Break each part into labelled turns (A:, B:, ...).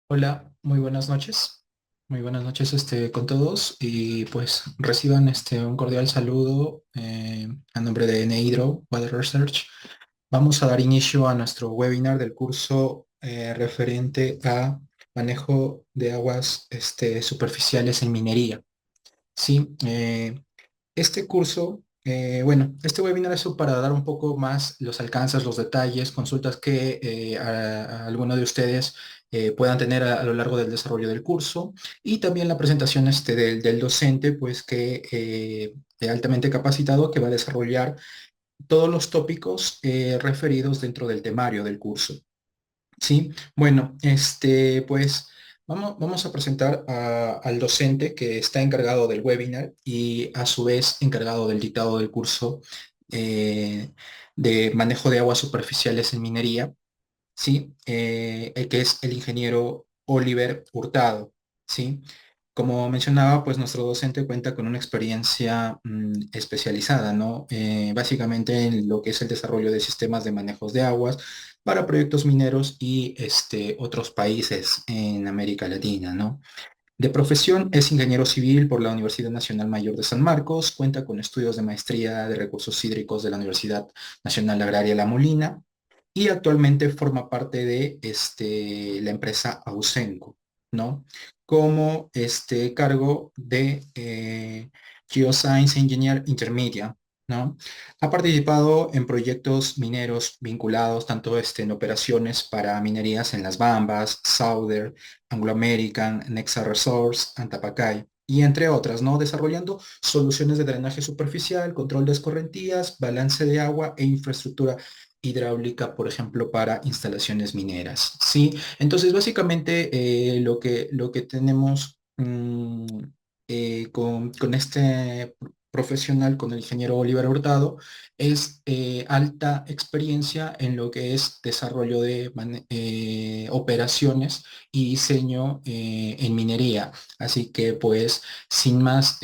A: Hola, muy buenas noches. Muy buenas noches con todos y pues reciban un cordial saludo a nombre de Neidro Water Research. Vamos a dar inicio a nuestro webinar del curso referente a manejo de aguas superficiales en minería. Sí, este curso, este webinar es para dar un poco más los alcances, los detalles, consultas que a alguno de ustedes puedan tener a lo largo del desarrollo del curso y también la presentación del docente, pues que altamente capacitado que va a desarrollar todos los tópicos referidos dentro del temario del curso. Sí, bueno, pues vamos a presentar al docente que está encargado del webinar y a su vez encargado del dictado del curso eh, de manejo de aguas superficiales en minería, ¿sí? El que es el ingeniero Oliver Hurtado, ¿sí? Como mencionaba, pues nuestro docente cuenta con una experiencia especializada, ¿no? Básicamente en lo que es el desarrollo de sistemas de manejos de aguas para proyectos mineros y otros países en América Latina, ¿no? De profesión es ingeniero civil por la Universidad Nacional Mayor de San Marcos, cuenta con estudios de maestría de recursos hídricos de la Universidad Nacional Agraria La Molina y actualmente forma parte de la empresa Ausenco, ¿no? Como cargo de Geoscience Engineer Intermedia, ¿no? Ha participado en proyectos mineros vinculados tanto en operaciones para minerías en Las Bambas, Sauder, Anglo American, Nexa Resource, Antapacay, y entre otras, ¿no? Desarrollando soluciones de drenaje superficial, control de escorrentías, balance de agua e infraestructura hidráulica, por ejemplo, para instalaciones mineras, ¿sí? Entonces, básicamente, lo que tenemos con este profesional, con el ingeniero Oliver Hurtado, es alta experiencia en lo que es desarrollo de operaciones y diseño en minería. Así que pues sin más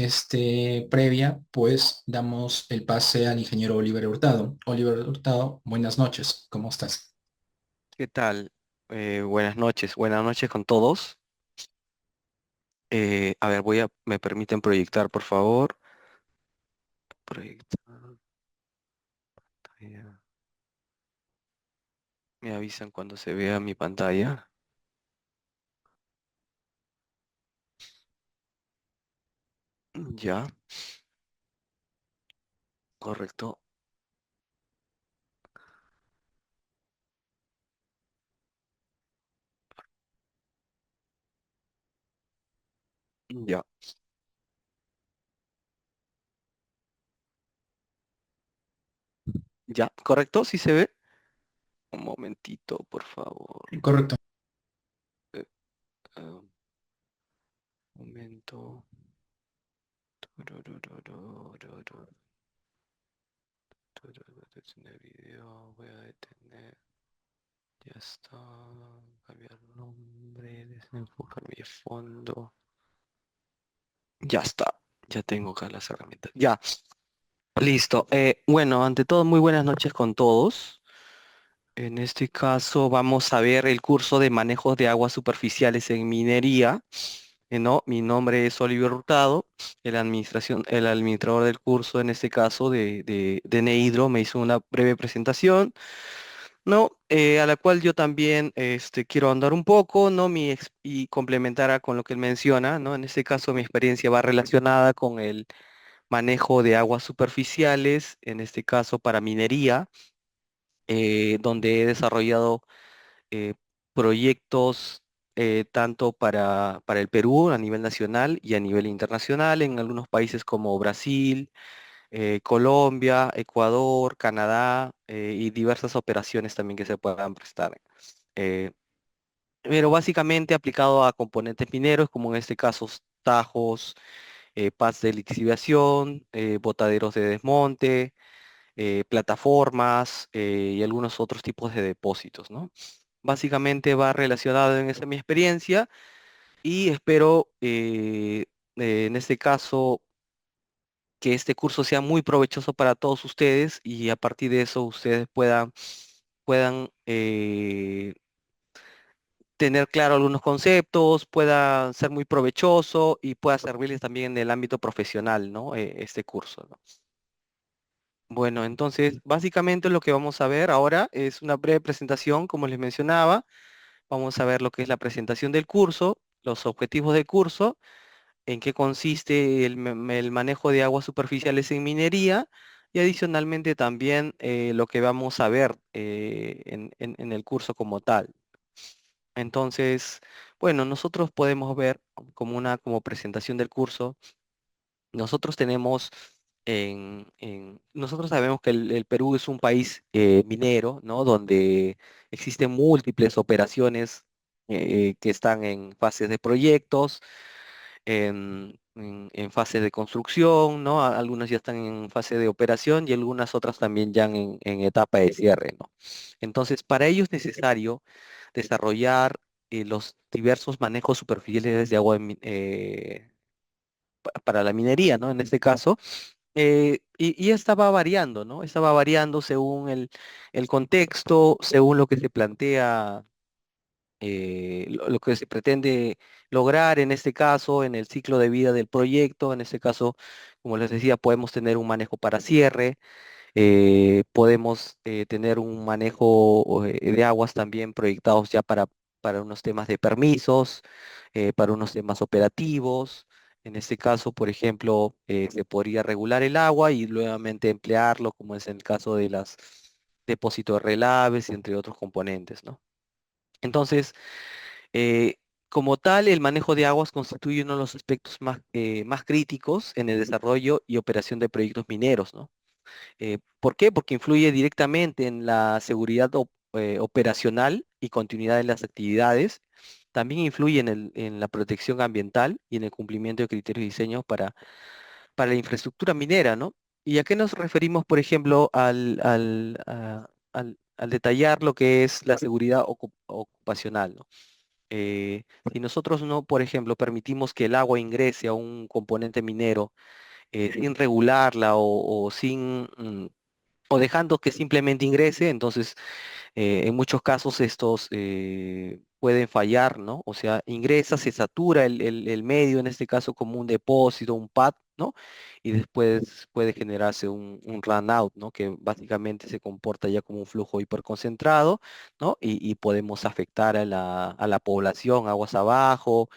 A: previa, pues damos el pase al ingeniero Oliver Hurtado. Oliver Hurtado, buenas noches, ¿cómo estás?
B: ¿Qué tal? Buenas noches con todos. A ver, me permiten proyectar, por favor. Proyectar, ya. Me avisan cuando se vea mi pantalla. Ya, correcto. Ya, ya, correcto, sí se ve. Un momentito, por favor.
A: Correcto.
B: Eh, un momento. Tururururururu. Voy a detener video, voy a detener. Ya está. Cambiar nombre, desenfocar mi fondo. Ya está. Ya tengo acá las herramientas. Ya, listo. Bueno, ante todo, muy buenas noches con todos. En este caso vamos a ver el curso de manejos de aguas superficiales en minería. ¿No? Mi nombre es Oliver Hurtado, el administrador del curso, en este caso de Neidro, me hizo una breve presentación. ¿No? A la cual yo también quiero andar un poco, ¿no? Y complementar con lo que él menciona, ¿no? En este caso mi experiencia va relacionada con el manejo de aguas superficiales, en este caso para minería, donde he desarrollado eh, proyectos tanto para el Perú a nivel nacional y a nivel internacional, en algunos países como Brasil, Colombia, Ecuador, Canadá y diversas operaciones también que se puedan prestar. Eh, pero básicamente aplicado a componentes mineros, como en este caso tajos, pads de lixiviación, botaderos de desmonte, plataformas y algunos otros tipos de depósitos, ¿no? Básicamente va relacionado en esa mi experiencia y espero en este caso que este curso sea muy provechoso para todos ustedes y a partir de eso ustedes puedan tener claro algunos conceptos, pueda ser muy provechoso y pueda servirles también en el ámbito profesional, ¿no? Este curso, ¿no? Bueno, entonces básicamente lo que vamos a ver ahora es una breve presentación, como les mencionaba. Vamos a ver lo que es la presentación del curso, los objetivos del curso, en qué consiste el manejo de aguas superficiales en minería y adicionalmente también lo que vamos a ver en el curso como tal. Entonces, bueno, nosotros podemos ver como presentación del curso. Nosotros tenemos nosotros sabemos que el Perú es un país minero, ¿no? Donde existen múltiples operaciones que están en fases de proyectos, en fase de construcción, ¿no? Algunas ya están en fase de operación y algunas otras también ya en etapa de cierre, ¿no? Entonces, para ello es necesario desarrollar los diversos manejos superficiales de agua para la minería, ¿no? En este caso. Y esta va variando, ¿no? Esta va variando según el contexto, según lo que se plantea, lo que se pretende lograr en este caso, en el ciclo de vida del proyecto. En este caso, como les decía, podemos tener un manejo para cierre, podemos tener un manejo de aguas también proyectados ya para unos temas de permisos, para unos temas operativos. En este caso, por ejemplo, se podría regular el agua y nuevamente emplearlo, como es el caso de las depósitos de relaves, entre otros componentes, ¿no? Entonces, eh, como tal, el manejo de aguas constituye uno de los aspectos más críticos en el desarrollo y operación de proyectos mineros, ¿no? ¿Por qué? Porque influye directamente en la seguridad operacional y continuidad de las actividades. También influye en la protección ambiental y en el cumplimiento de criterios de diseño para la infraestructura minera, ¿no? ¿Y a qué nos referimos, por ejemplo, al detallar lo que es la seguridad ocupacional, ¿no? Si nosotros no, por ejemplo, permitimos que el agua ingrese a un componente minero sin regularla o sin o dejando que simplemente ingrese, entonces en muchos casos estos pueden fallar, ¿no? O sea, ingresa, se satura el medio, en este caso como un depósito, un pad, ¿no? Y después puede generarse un run out, ¿no? Que básicamente se comporta ya como un flujo hiperconcentrado, ¿no? Y podemos afectar a la población aguas abajo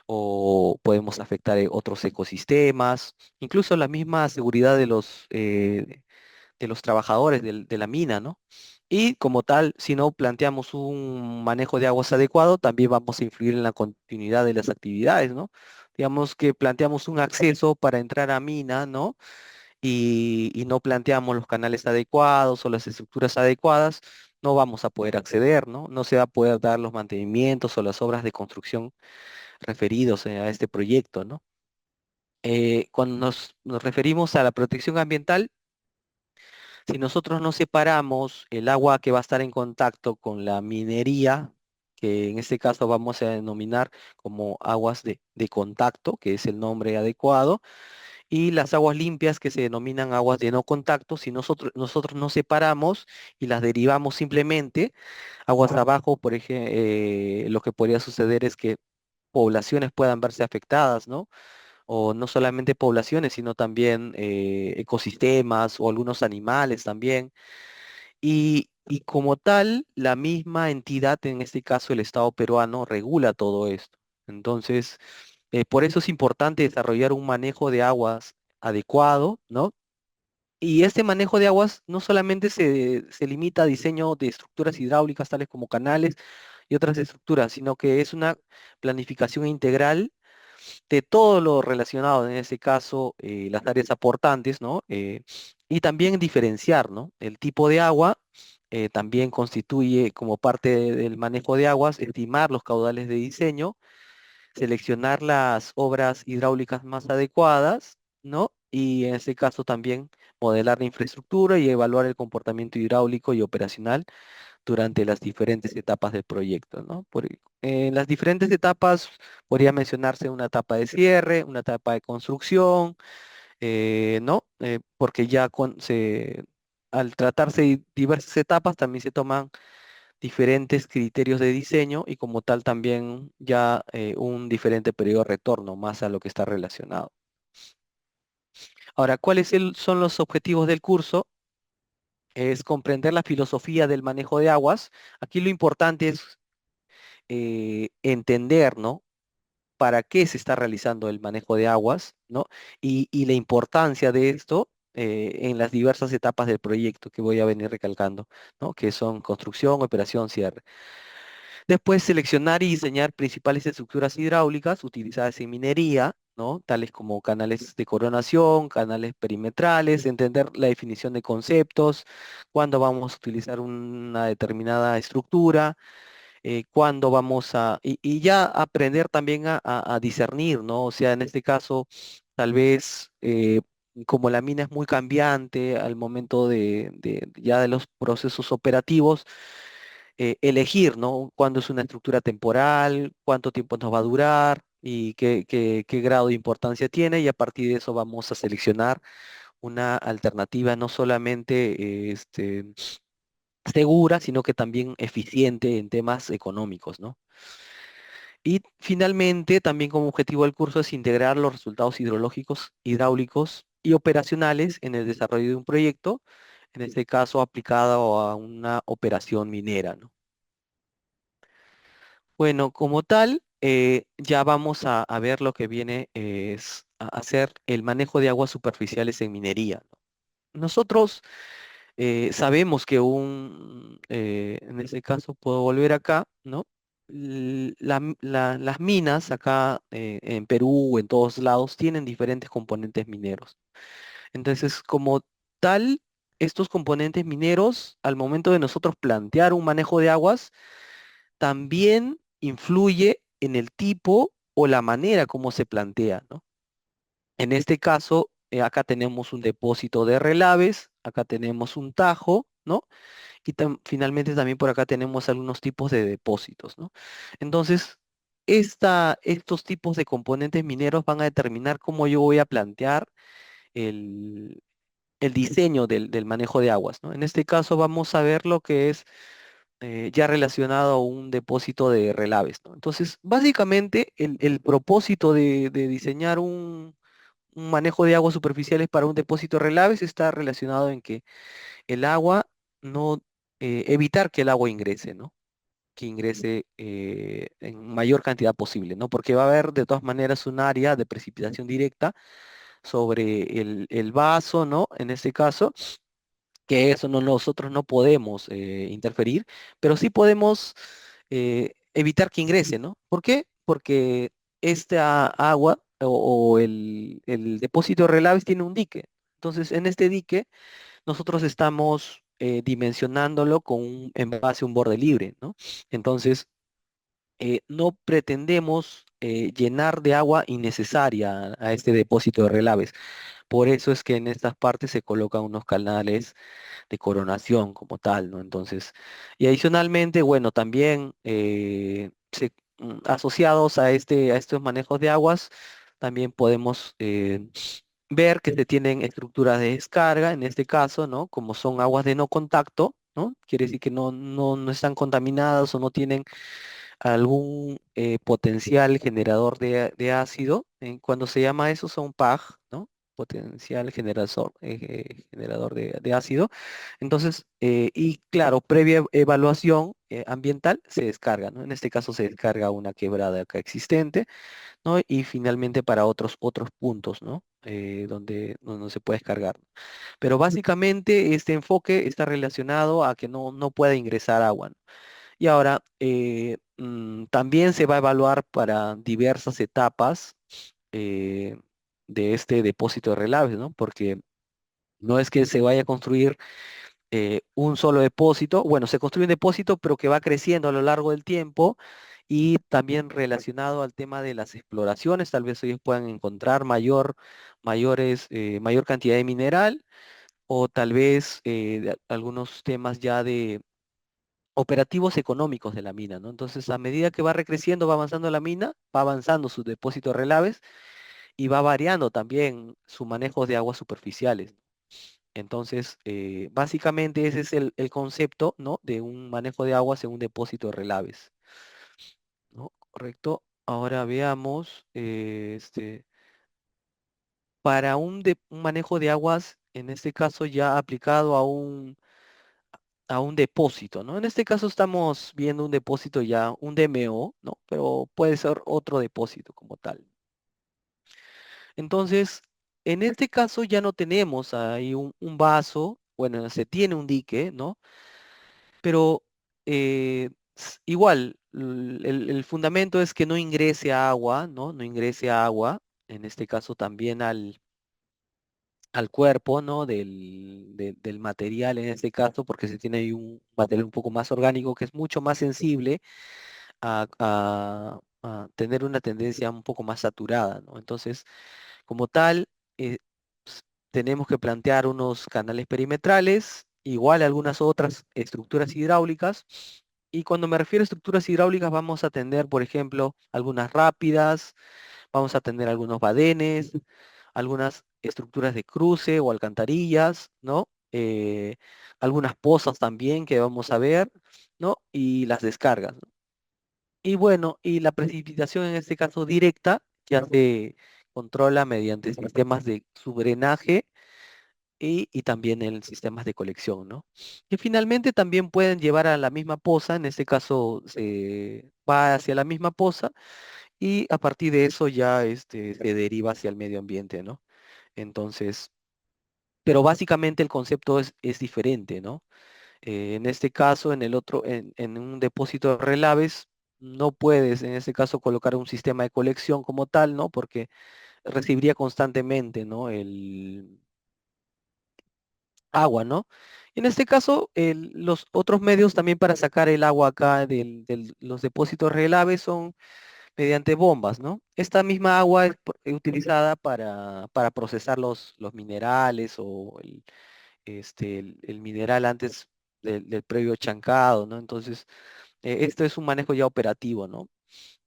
B: o podemos afectar otros ecosistemas, incluso la misma seguridad de los trabajadores de la mina, ¿no? Y como tal, si no planteamos un manejo de aguas adecuado, también vamos a influir en la continuidad de las actividades, ¿no? Digamos que planteamos un acceso para entrar a mina, ¿no? Y no planteamos los canales adecuados o las estructuras adecuadas, no vamos a poder acceder, ¿no? No se va a poder dar los mantenimientos o las obras de construcción referidos a este proyecto, ¿no? Cuando nos referimos a la protección ambiental, si nosotros no separamos el agua que va a estar en contacto con la minería, que en este caso vamos a denominar como aguas de contacto, que es el nombre adecuado, y las aguas limpias que se denominan aguas de no contacto, si nosotros no separamos y las derivamos simplemente aguas abajo, por ejemplo, lo que podría suceder es que poblaciones puedan verse afectadas, ¿no? O no solamente poblaciones, sino también ecosistemas o algunos animales también. Y como tal, la misma entidad, en este caso el Estado peruano, regula todo esto. Entonces, por eso es importante desarrollar un manejo de aguas adecuado, ¿no? Y este manejo de aguas no solamente se limita a diseño de estructuras hidráulicas, tales como canales y otras estructuras, sino que es una planificación integral de todo lo relacionado, en este caso, las áreas aportantes, ¿no? Y también diferenciar, ¿no? El tipo de agua también constituye como parte del manejo de aguas, estimar los caudales de diseño, seleccionar las obras hidráulicas más adecuadas, ¿no? Y en este caso también modelar la infraestructura y evaluar el comportamiento hidráulico y operacional durante las diferentes etapas del proyecto, ¿no? En las diferentes etapas podría mencionarse una etapa de cierre, una etapa de construcción, ¿no? Porque ya al tratarse de diversas etapas también se toman diferentes criterios de diseño y como tal también ya un diferente periodo de retorno más a lo que está relacionado. Ahora, ¿cuáles son los objetivos del curso? Es comprender la filosofía del manejo de aguas. Aquí lo importante es entender, ¿no? Para qué se está realizando el manejo de aguas, ¿no? Y la importancia de esto en las diversas etapas del proyecto que voy a venir recalcando, ¿no? Que son construcción, operación, cierre. Después, seleccionar y diseñar principales estructuras hidráulicas utilizadas en minería, ¿no? Tales como canales de coronación, canales perimetrales, entender la definición de conceptos, cuándo vamos a utilizar una determinada estructura, cuándo vamos y ya aprender también a discernir, ¿no? O sea, en este caso, tal vez, como la mina es muy cambiante al momento ya de los procesos operativos, elegir, ¿no? Cuándo es una estructura temporal, cuánto tiempo nos va a durar y qué grado de importancia tiene, y a partir de eso vamos a seleccionar una alternativa no solamente segura, sino que también eficiente en temas económicos, ¿no? Y finalmente, también como objetivo del curso es integrar los resultados hidrológicos, hidráulicos y operacionales en el desarrollo de un proyecto, en este caso aplicado a una operación minera, ¿no? Bueno, como tal, ya vamos a ver lo que viene es a hacer el manejo de aguas superficiales en minería, ¿no? Nosotros sabemos que en este caso puedo volver acá, ¿no? Las minas acá en Perú o en todos lados tienen diferentes componentes mineros. Entonces, como tal, estos componentes mineros, al momento de nosotros plantear un manejo de aguas, también influye en el tipo o la manera como se plantea, ¿no? En este caso, acá tenemos un depósito de relaves, acá tenemos un tajo, ¿no? Y finalmente también por acá tenemos algunos tipos de depósitos, ¿no? Entonces, estos tipos de componentes mineros van a determinar cómo yo voy a plantear el, el diseño del manejo de aguas, ¿no? En este caso vamos a ver lo que es ya relacionado a un depósito de relaves, ¿no? Entonces, básicamente, el propósito de diseñar un manejo de aguas superficiales para un depósito de relaves está relacionado en que el agua no, evitar que el agua ingrese, ¿no? Que ingrese en mayor cantidad posible, ¿no? Porque va a haber de todas maneras un área de precipitación directa sobre el vaso, ¿no? En este caso, que eso nosotros no podemos interferir, pero sí podemos evitar que ingrese, ¿no? ¿Por qué? Porque esta agua o el depósito de relaves tiene un dique. Entonces, en este dique nosotros estamos dimensionándolo en base a un borde libre, ¿no? Entonces, no pretendemos llenar de agua innecesaria a este depósito de relaves. Por eso es que en estas partes se colocan unos canales de coronación como tal, ¿no? Entonces, y adicionalmente, bueno, también asociados a estos manejos de aguas, también podemos ver que se tienen estructuras de descarga, en este caso, ¿no? Como son aguas de no contacto, ¿no? Quiere decir que no están contaminadas o no tienen algún potencial generador de ácido. Cuando se llama eso son PAG, ¿no? Potencial generador de ácido. Entonces, y claro, previa evaluación ambiental se descarga, ¿no? En este caso se descarga una quebrada acá existente, ¿no? Y finalmente para otros puntos, ¿no? Donde no se puede descargar. Pero básicamente este enfoque está relacionado a que no pueda ingresar agua, ¿no? Y ahora, también se va a evaluar para diversas etapas eh, de este depósito de relaves, ¿no? Porque no es que se vaya a construir un solo depósito. Bueno, se construye un depósito, pero que va creciendo a lo largo del tiempo y también relacionado al tema de las exploraciones. Tal vez ellos puedan encontrar mayor cantidad de mineral o tal vez algunos temas ya de operativos económicos de la mina, ¿no? Entonces, a medida que va recreciendo, va avanzando la mina, va avanzando sus depósitos relaves y va variando también su manejo de aguas superficiales. Entonces, básicamente ese es el concepto, ¿no? De un manejo de aguas en un depósito de relaves, ¿no? Correcto. Ahora veamos, para un manejo de aguas, en este caso ya aplicado a un depósito, ¿no? En este caso estamos viendo un depósito ya, un DMO, ¿no? Pero puede ser otro depósito como tal. Entonces, en este caso ya no tenemos ahí un vaso, bueno, se tiene un dique, ¿no? Pero igual, el fundamento es que no ingrese agua, ¿no? No ingrese agua, en este caso también al cuerpo, ¿no? Del material en este caso, porque se tiene ahí un material un poco más orgánico que es mucho más sensible a tener una tendencia un poco más saturada, ¿no? Entonces, como tal, eh, tenemos que plantear unos canales perimetrales, igual algunas otras estructuras hidráulicas. Y cuando me refiero a estructuras hidráulicas, vamos a tener, por ejemplo, algunas rápidas, vamos a tener algunos badenes, algunas estructuras de cruce o alcantarillas, ¿no? Algunas pozas también que vamos a ver, ¿no? Y las descargas, ¿no? Y bueno, y la precipitación en este caso directa ya se controla mediante sistemas de subdrenaje y también en sistemas de colección, ¿no? Que finalmente también pueden llevar a la misma poza, en este caso se va hacia la misma poza y a partir de eso ya se deriva hacia el medio ambiente, ¿no? Entonces, pero básicamente el concepto es diferente, ¿no? En este caso, en el otro, en un depósito de relaves, no puedes en este caso colocar un sistema de colección como tal, ¿no? Porque recibiría constantemente, ¿no? El agua, ¿no? En este caso, los otros medios también para sacar el agua acá de los depósitos relaves son mediante bombas, ¿no? Esta misma agua es utilizada para procesar los minerales o el mineral antes del previo chancado, ¿no? Entonces, esto es un manejo ya operativo, ¿no?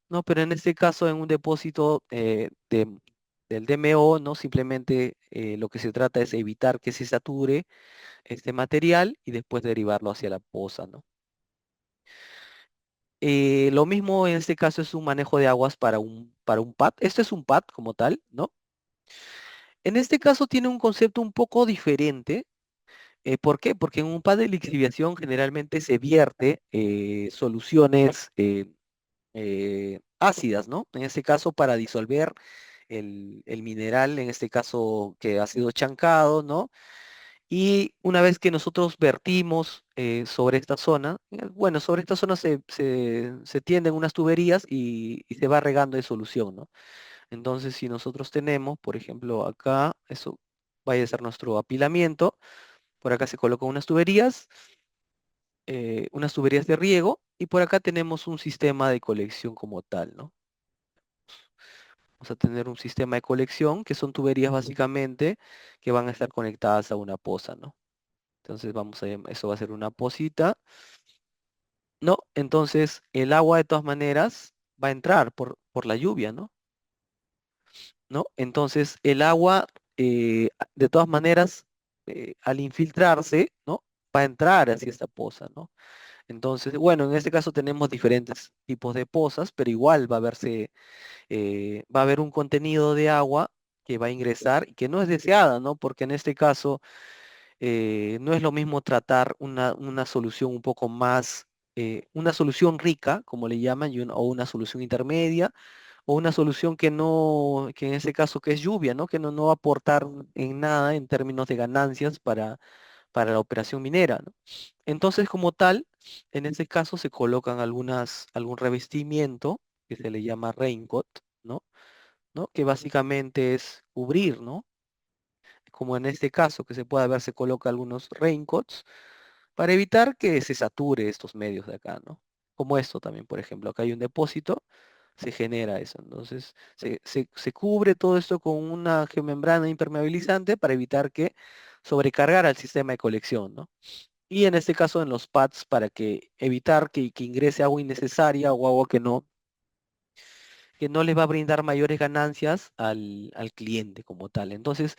B: No, pero en este caso, en un depósito del DMO, ¿no? Simplemente lo que se trata es evitar que se sature este material y después derivarlo hacia la poza, ¿no? Lo mismo en este caso es un manejo de aguas para un pad. Esto es un pad como tal, ¿no? En este caso tiene un concepto un poco diferente. ¿Por qué? Porque en un pad de lixiviación generalmente se vierte soluciones ácidas, ¿no? En este caso para disolver el mineral, en este caso que ha sido chancado, ¿no? Y una vez que nosotros vertimos sobre esta zona, bueno, sobre esta zona se tienden unas tuberías y se va regando de solución, ¿no? Entonces, si nosotros tenemos, por ejemplo, acá, eso vaya a ser nuestro apilamiento, por acá se colocan unas tuberías de riego, y por acá tenemos un sistema de colección como tal, ¿no? Vamos a tener un sistema de colección que son tuberías básicamente que van a estar conectadas a una poza, ¿no? Entonces eso va a ser una pocita, ¿no? Entonces el agua de todas maneras va a entrar por la lluvia, ¿no? ¿No? Entonces el agua de todas maneras al infiltrarse, ¿no? Va a entrar hacia esta poza, ¿no? Entonces, bueno, en este caso tenemos diferentes tipos de pozas, pero igual va a haber un contenido de agua que va a ingresar y que no es deseada, ¿no? Porque en este caso no es lo mismo tratar una solución un poco más, una solución rica, como le llaman, o una solución intermedia, o una solución que no, que en este caso que es lluvia, ¿no? Que no va a aportar en nada en términos de ganancias para la operación minera, ¿no? Entonces, como tal, en este caso se colocan algún revestimiento que se le llama raincoat, ¿no? ¿No? Que básicamente es cubrir, ¿no? Como en este caso que se puede ver, se coloca algunos raincoats para evitar que se sature estos medios de acá, ¿no? Como esto también, por ejemplo, acá hay un depósito, se genera eso. Entonces, se cubre todo esto con una geomembrana impermeabilizante para evitar que sobrecargara el sistema de colección, ¿no? Y en este caso en los pads para que evitar que ingrese agua innecesaria o agua que no les va a brindar mayores ganancias al cliente como tal. Entonces,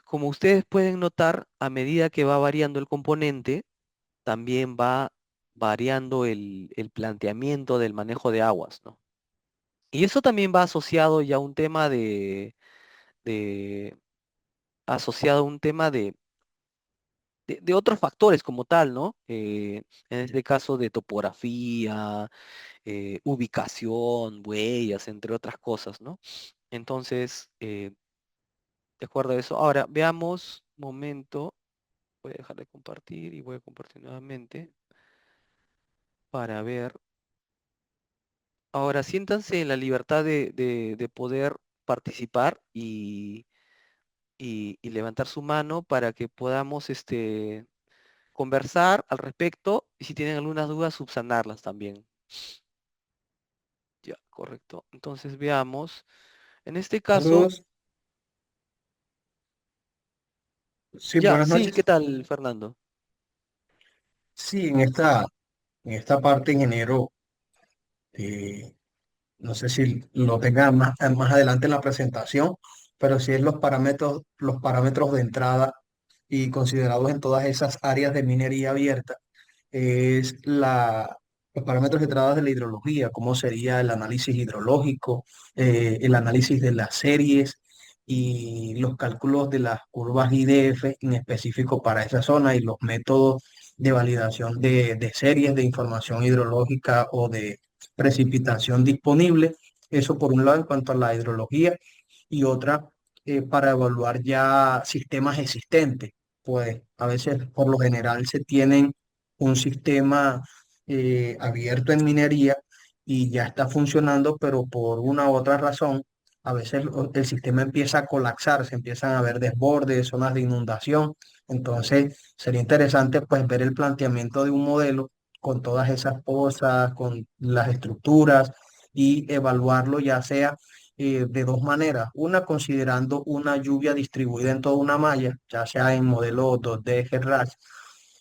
B: como ustedes pueden notar, a medida que va variando el componente, también va variando el planteamiento del manejo de aguas, ¿no? Y eso también va asociado ya a un tema de- asociado a un tema de otros factores como tal, ¿no? En este caso de topografía, ubicación, huellas, entre otras cosas, ¿no? Entonces, de acuerdo a eso. Ahora, veamos, momento, voy a dejar de compartir y voy a compartir nuevamente para ver. Ahora, siéntanse en la libertad de poder participar y levantar su mano para que podamos conversar al respecto y si tienen algunas dudas, subsanarlas también. Ya, correcto. Entonces veamos. En este caso,
C: Saludos. Sí,
B: ya,
C: buenas
B: sí, ¿qué
C: noches.
B: tal, Fernando?
C: Sí, en esta parte, ingeniero, eh, no sé si lo tenga más adelante en la presentación, pero sí es los parámetros de entrada y considerados en todas esas áreas de minería abierta, es los parámetros de entrada de la hidrología, cómo sería el análisis hidrológico, el análisis de las series y los cálculos de las curvas IDF en específico para esa zona y los métodos de validación de series de información hidrológica o de precipitación disponible. Eso por un lado en cuanto a la hidrología y otra para evaluar ya sistemas existentes. Pues a veces por lo general se tienen un sistema abierto en minería y ya está funcionando, pero por una u otra razón, a veces el sistema empieza a colapsar, se empiezan a ver desbordes, zonas de inundación. Entonces, sería interesante pues ver el planteamiento de un modelo con todas esas cosas, con las estructuras y evaluarlo ya sea de dos maneras. Una, considerando una lluvia distribuida en toda una malla, ya sea en modelo 2D GRAS,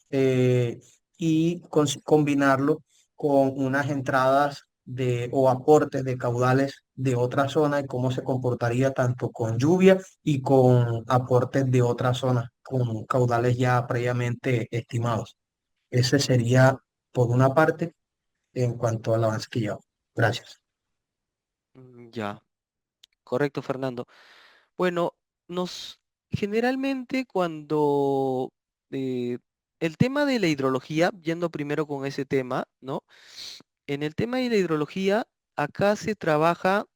C: eh, y combinarlo con unas entradas o aportes de caudales de otra zona y cómo se comportaría tanto con lluvia y con aportes de otra zona, con caudales ya previamente estimados. Ese sería, por una parte, en cuanto al avance que llevamos. Gracias.
B: Ya, correcto, Fernando. Bueno, generalmente cuando el tema de la hidrología, yendo primero con ese tema, ¿no? En el tema de la hidrología, acá se trabaja,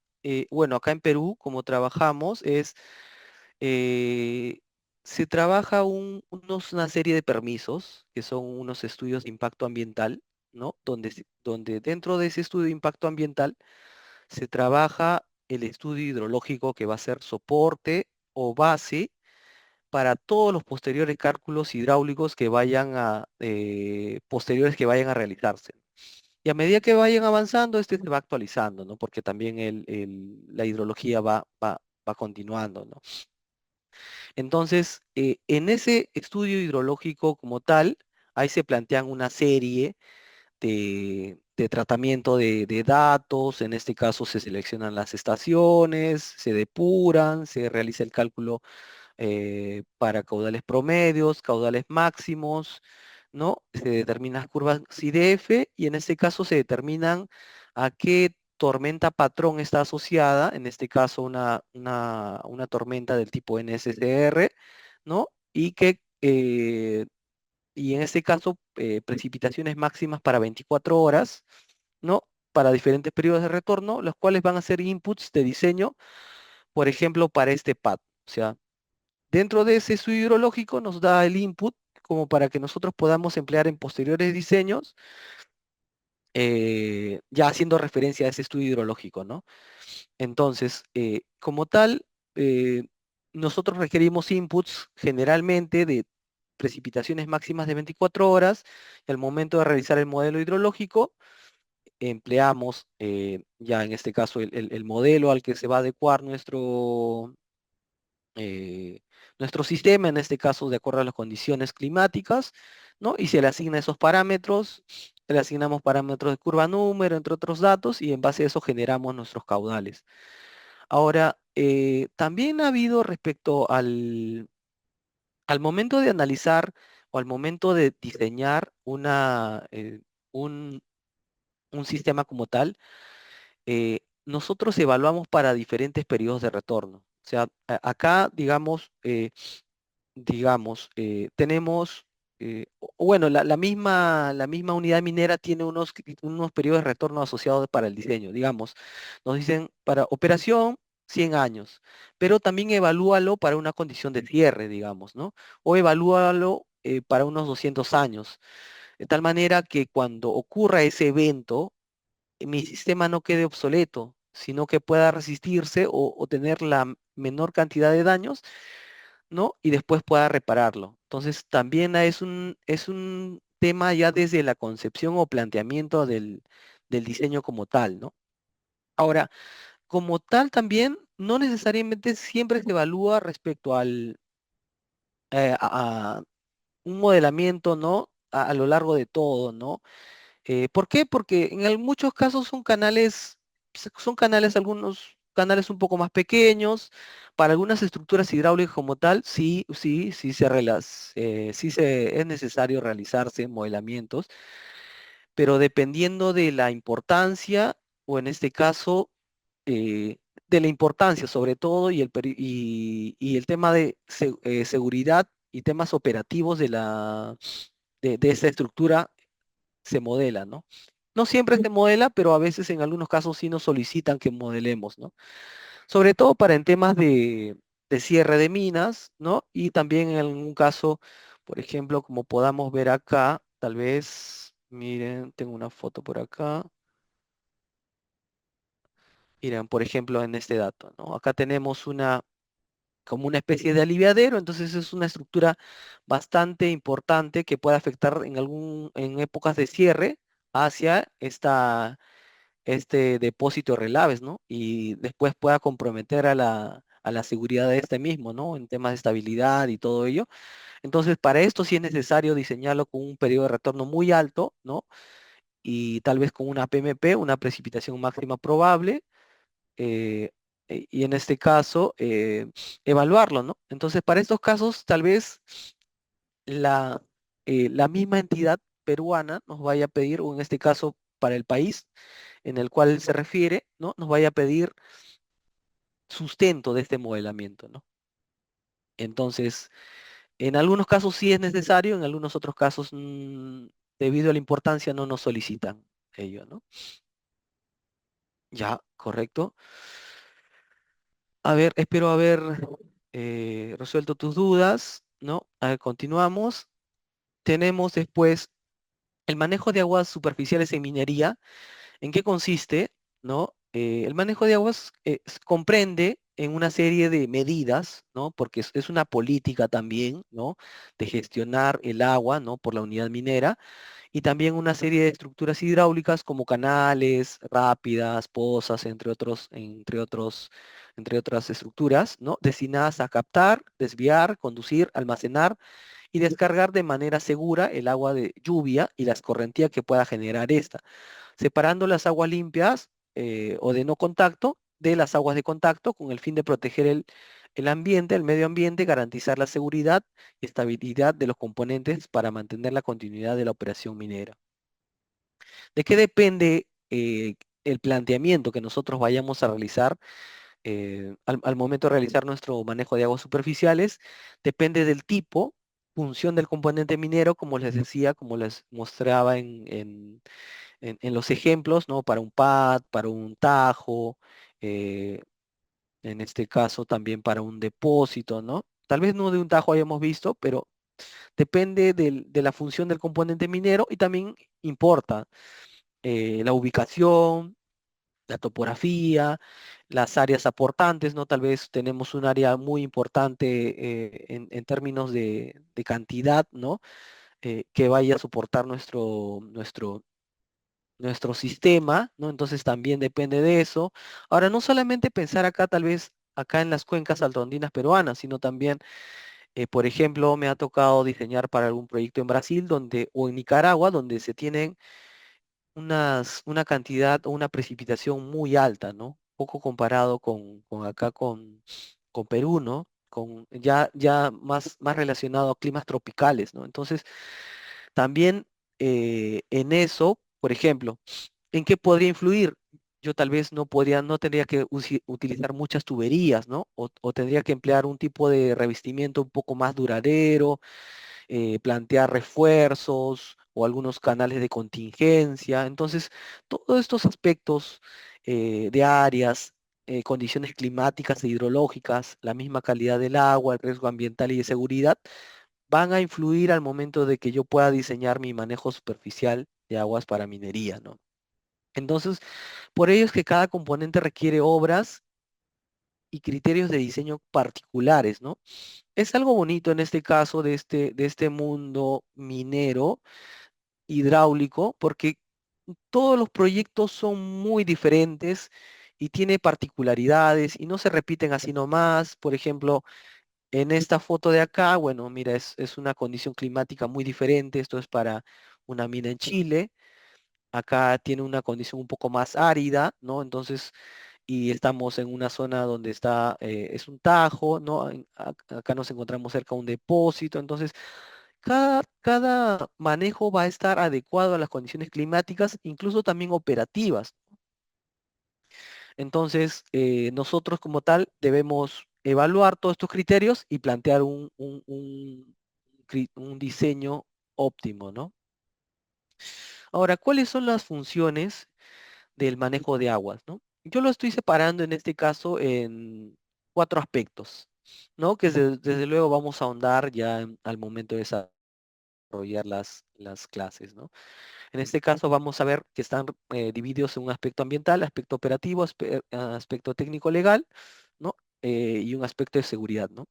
B: bueno, acá en Perú, como trabajamos, eh, se trabaja una serie de permisos, que son unos estudios de impacto ambiental, ¿no? Donde dentro de ese estudio de impacto ambiental se trabaja el estudio hidrológico que va a ser soporte o base para todos los posteriores cálculos hidráulicos posteriores que vayan a realizarse. Y a medida que vayan avanzando, este se va actualizando, ¿no? Porque también la hidrología va continuando, ¿no? Entonces, en ese estudio hidrológico como tal, ahí se plantean una serie de tratamiento de datos. En este caso se seleccionan las estaciones, se depuran, se realiza el cálculo para caudales promedios, caudales máximos, ¿no? Se determinan las curvas IDF y en este caso se determinan a qué tormenta patrón está asociada, en este caso una tormenta del tipo NSCR, ¿no? Y en este caso precipitaciones máximas para 24 horas, ¿no? Para diferentes periodos de retorno, los cuales van a ser inputs de diseño, por ejemplo, para este pad. O sea, dentro de ese estudio hidrológico nos da el input como para que nosotros podamos emplear en posteriores diseños, ya haciendo referencia a ese estudio hidrológico, ¿no? Entonces, como tal, eh, nosotros requerimos inputs generalmente de precipitaciones máximas de 24 horas y al momento de realizar el modelo hidrológico empleamos ya en este caso el modelo al que se va a adecuar eh, nuestro sistema, en este caso de acuerdo a las condiciones climáticas, ¿no? Y se le asigna esos parámetros, le asignamos parámetros de curva número, entre otros datos, y en base a eso generamos nuestros caudales. Ahora, también ha habido respecto al momento de analizar o al momento de diseñar un, un sistema como tal, nosotros evaluamos para diferentes periodos de retorno. O sea, acá, tenemos, bueno, la misma unidad minera tiene unos periodos de retorno asociados para el diseño, digamos. Nos dicen para operación 100 años, pero también evalúalo para una condición de cierre, digamos, ¿no? O evalúalo para unos 200 años, de tal manera que cuando ocurra ese evento, mi sistema no quede obsoleto, sino que pueda resistirse o tener la menor cantidad de daños, ¿no? Y después pueda repararlo. Entonces, también es un tema ya desde la concepción o planteamiento del diseño como tal, ¿no? Ahora, como tal también, no necesariamente siempre se evalúa respecto a un modelamiento, ¿no? A lo largo de todo, ¿no? ¿Por qué? Porque en muchos casos son canales, algunos canales un poco más pequeños. Para algunas estructuras hidráulicas como tal, es necesario realizarse modelamientos, pero dependiendo de la importancia, o en este caso, eh, de la importancia sobre todo y el tema de seguridad y temas operativos de esta estructura se modela, ¿no? No siempre se modela, pero a veces en algunos casos sí nos solicitan que modelemos, ¿no? Sobre todo para en temas de cierre de minas, ¿no? Y también en algún caso, por ejemplo, como podamos ver acá, tal vez, miren, tengo una foto por acá. Miren, por ejemplo, en este dato, ¿no? Acá tenemos como una especie de aliviadero, entonces es una estructura bastante importante que puede afectar en épocas de cierre hacia este depósito de relaves, ¿no? Y después pueda comprometer a la seguridad de este mismo, ¿no? En temas de estabilidad y todo ello. Entonces, para esto sí es necesario diseñarlo con un periodo de retorno muy alto, ¿no? Y tal vez con una PMP, una precipitación máxima probable, eh, y en este caso, evaluarlo, ¿no? Entonces, para estos casos, tal vez la, la misma entidad peruana nos vaya a pedir, o en este caso para el país en el cual se refiere, ¿no? Nos vaya a pedir sustento de este modelamiento, ¿no? Entonces, en algunos casos sí es necesario, en algunos otros casos, debido a la importancia, no nos solicitan ello, ¿no? Ya, correcto. A ver, espero haber resuelto tus dudas, ¿no? A ver, continuamos. Tenemos después el manejo de aguas superficiales en minería. ¿En qué consiste? ¿No? El manejo de aguas comprende en una serie de medidas, ¿no? Porque es una política también, ¿no? De gestionar el agua, ¿no? Por la unidad minera, y también una serie de estructuras hidráulicas como canales, rápidas, pozas, entre otras estructuras, ¿no? Destinadas a captar, desviar, conducir, almacenar y descargar de manera segura el agua de lluvia y la escorrentía que pueda generar esta, separando las aguas limpias o de no contacto de las aguas de contacto con el fin de proteger el ambiente, el medio ambiente, garantizar la seguridad y estabilidad de los componentes para mantener la continuidad de la operación minera. ¿De qué depende el planteamiento que nosotros vayamos a realizar al momento de realizar nuestro manejo de aguas superficiales? Depende del tipo, función del componente minero, como les decía, como les mostraba en los ejemplos, ¿no? Para un pad, para un tajo, eh, en este caso también para un depósito, ¿no? Tal vez no de un tajo hayamos visto, pero depende de la función del componente minero y también importa la ubicación, la topografía, las áreas aportantes, ¿no? Tal vez tenemos un área muy importante en términos de cantidad, ¿no? Que vaya a soportar nuestro sistema, ¿no? Entonces también depende de eso. Ahora, no solamente pensar acá, tal vez acá en las cuencas altoandinas peruanas, sino también, por ejemplo, me ha tocado diseñar para algún proyecto en Brasil o en Nicaragua, donde se tienen una cantidad o una precipitación muy alta, ¿no? poco comparado con acá con Perú, ¿no? Con ya más relacionado a climas tropicales, ¿no? Entonces, también en eso, por ejemplo, ¿en qué podría influir? Yo tal vez no tendría que utilizar muchas tuberías, ¿no? O tendría que emplear un tipo de revestimiento un poco más duradero, plantear refuerzos o algunos canales de contingencia. Entonces, todos estos aspectos de áreas, condiciones climáticas e hidrológicas, la misma calidad del agua, el riesgo ambiental y de seguridad, van a influir al momento de que yo pueda diseñar mi manejo superficial de aguas para minería, ¿no? Entonces, por ello es que cada componente requiere obras y criterios de diseño particulares, ¿no? Es algo bonito en este caso de este mundo minero hidráulico, porque todos los proyectos son muy diferentes y tiene particularidades y no se repiten así nomás. Por ejemplo, en esta foto de acá, bueno, mira, es una condición climática muy diferente. Esto es para una mina en Chile. Acá tiene una condición un poco más árida, ¿no? Entonces, y estamos en una zona donde está, es un tajo, ¿no? Acá nos encontramos cerca de un depósito. Entonces, cada manejo va a estar adecuado a las condiciones climáticas, incluso también operativas. Entonces, nosotros como tal debemos evaluar todos estos criterios y plantear un diseño óptimo, ¿no? Ahora, ¿cuáles son las funciones del manejo de aguas, ¿no? Yo lo estoy separando en este caso en cuatro aspectos, ¿no? Que desde luego vamos a ahondar ya al momento de desarrollar las clases, ¿no? En este caso vamos a ver que están divididos en un aspecto ambiental, aspecto operativo, aspecto técnico-legal, ¿no? Y un aspecto de seguridad, ¿no?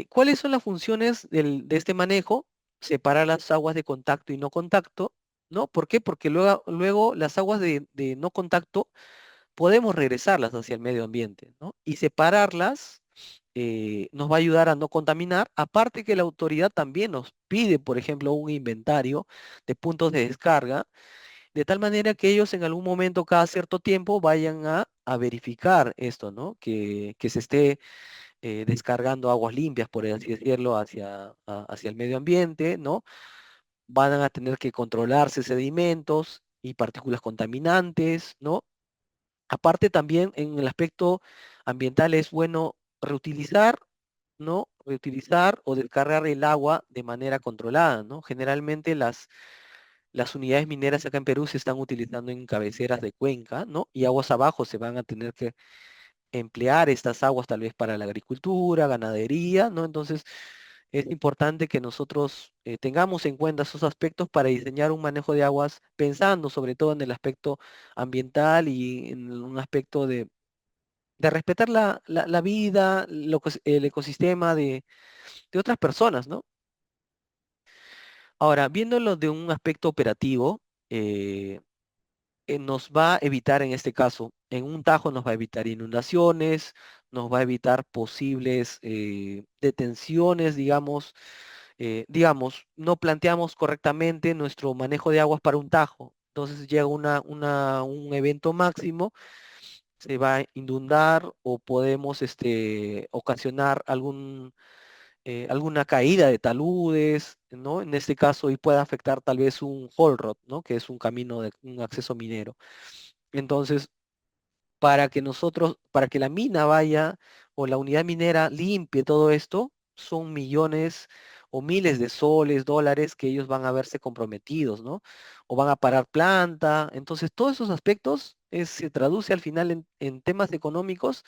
B: ¿Cuáles son las funciones de este manejo? Separar las aguas de contacto y no contacto, ¿no? ¿Por qué? Porque luego las aguas de no contacto podemos regresarlas hacia el medio ambiente, ¿no? Y separarlas nos va a ayudar a no contaminar, aparte que la autoridad también nos pide, por ejemplo, un inventario de puntos de descarga, de tal manera que ellos en algún momento, cada cierto tiempo, vayan a verificar esto, ¿no? Que se esté descargando aguas limpias, por así decirlo, hacia el medio ambiente, ¿no? Van a tener que controlarse sedimentos y partículas contaminantes, ¿no? Aparte también en el aspecto ambiental es bueno reutilizar, ¿no? Reutilizar o descargar el agua de manera controlada, ¿no? Generalmente las unidades mineras acá en Perú se están utilizando en cabeceras de cuenca, ¿no? Y aguas abajo se van a tener que emplear estas aguas tal vez para la agricultura, ganadería, ¿no? Entonces es importante que nosotros tengamos en cuenta esos aspectos para diseñar un manejo de aguas pensando sobre todo en el aspecto ambiental y en un aspecto de respetar la vida, el ecosistema de otras personas, ¿no? Ahora, viéndolo de un aspecto operativo, eh, nos va a evitar en este caso, en un tajo nos va a evitar inundaciones, nos va a evitar posibles detenciones, digamos, no planteamos correctamente nuestro manejo de aguas para un tajo. Entonces llega un evento máximo, se va a inundar o podemos ocasionar alguna caída de taludes, ¿no? En este caso, y puede afectar tal vez un haul road, ¿no? Que es un camino de un acceso minero. Entonces, para que la mina vaya o la unidad minera limpie todo esto, son millones o miles de soles, dólares que ellos van a verse comprometidos, ¿no? O van a parar planta. Entonces, todos esos aspectos se traduce al final en temas económicos,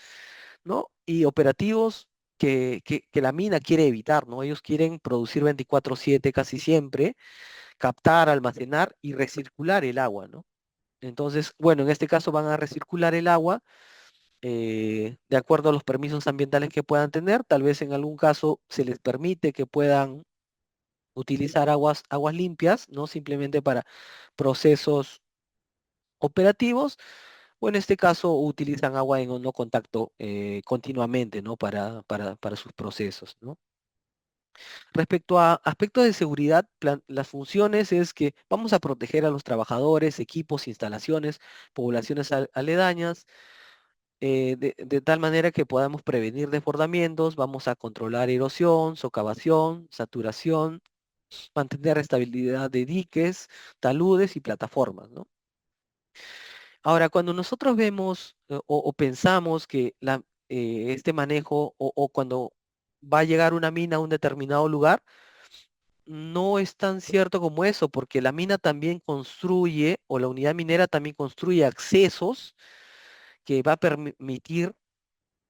B: ¿no? Y operativos que la mina quiere evitar, ¿no? Ellos quieren producir 24/7 casi siempre, captar, almacenar y recircular el agua, ¿no? Entonces, bueno, en este caso van a recircular el agua de acuerdo a los permisos ambientales que puedan tener. Tal vez en algún caso se les permite que puedan utilizar aguas limpias, ¿no? Simplemente para procesos operativos, o en este caso utilizan agua en no contacto continuamente, ¿no? Para sus procesos, ¿no? Respecto a aspectos de seguridad, las funciones es que vamos a proteger a los trabajadores, equipos, instalaciones, poblaciones aledañas, de tal manera que podamos prevenir desbordamientos, vamos a controlar erosión, socavación, saturación, mantener estabilidad de diques, taludes y plataformas, ¿no? Ahora, cuando nosotros vemos o pensamos que este manejo o cuando va a llegar una mina a un determinado lugar, no es tan cierto como eso, porque la mina también construye, o la unidad minera también construye accesos que va a permitir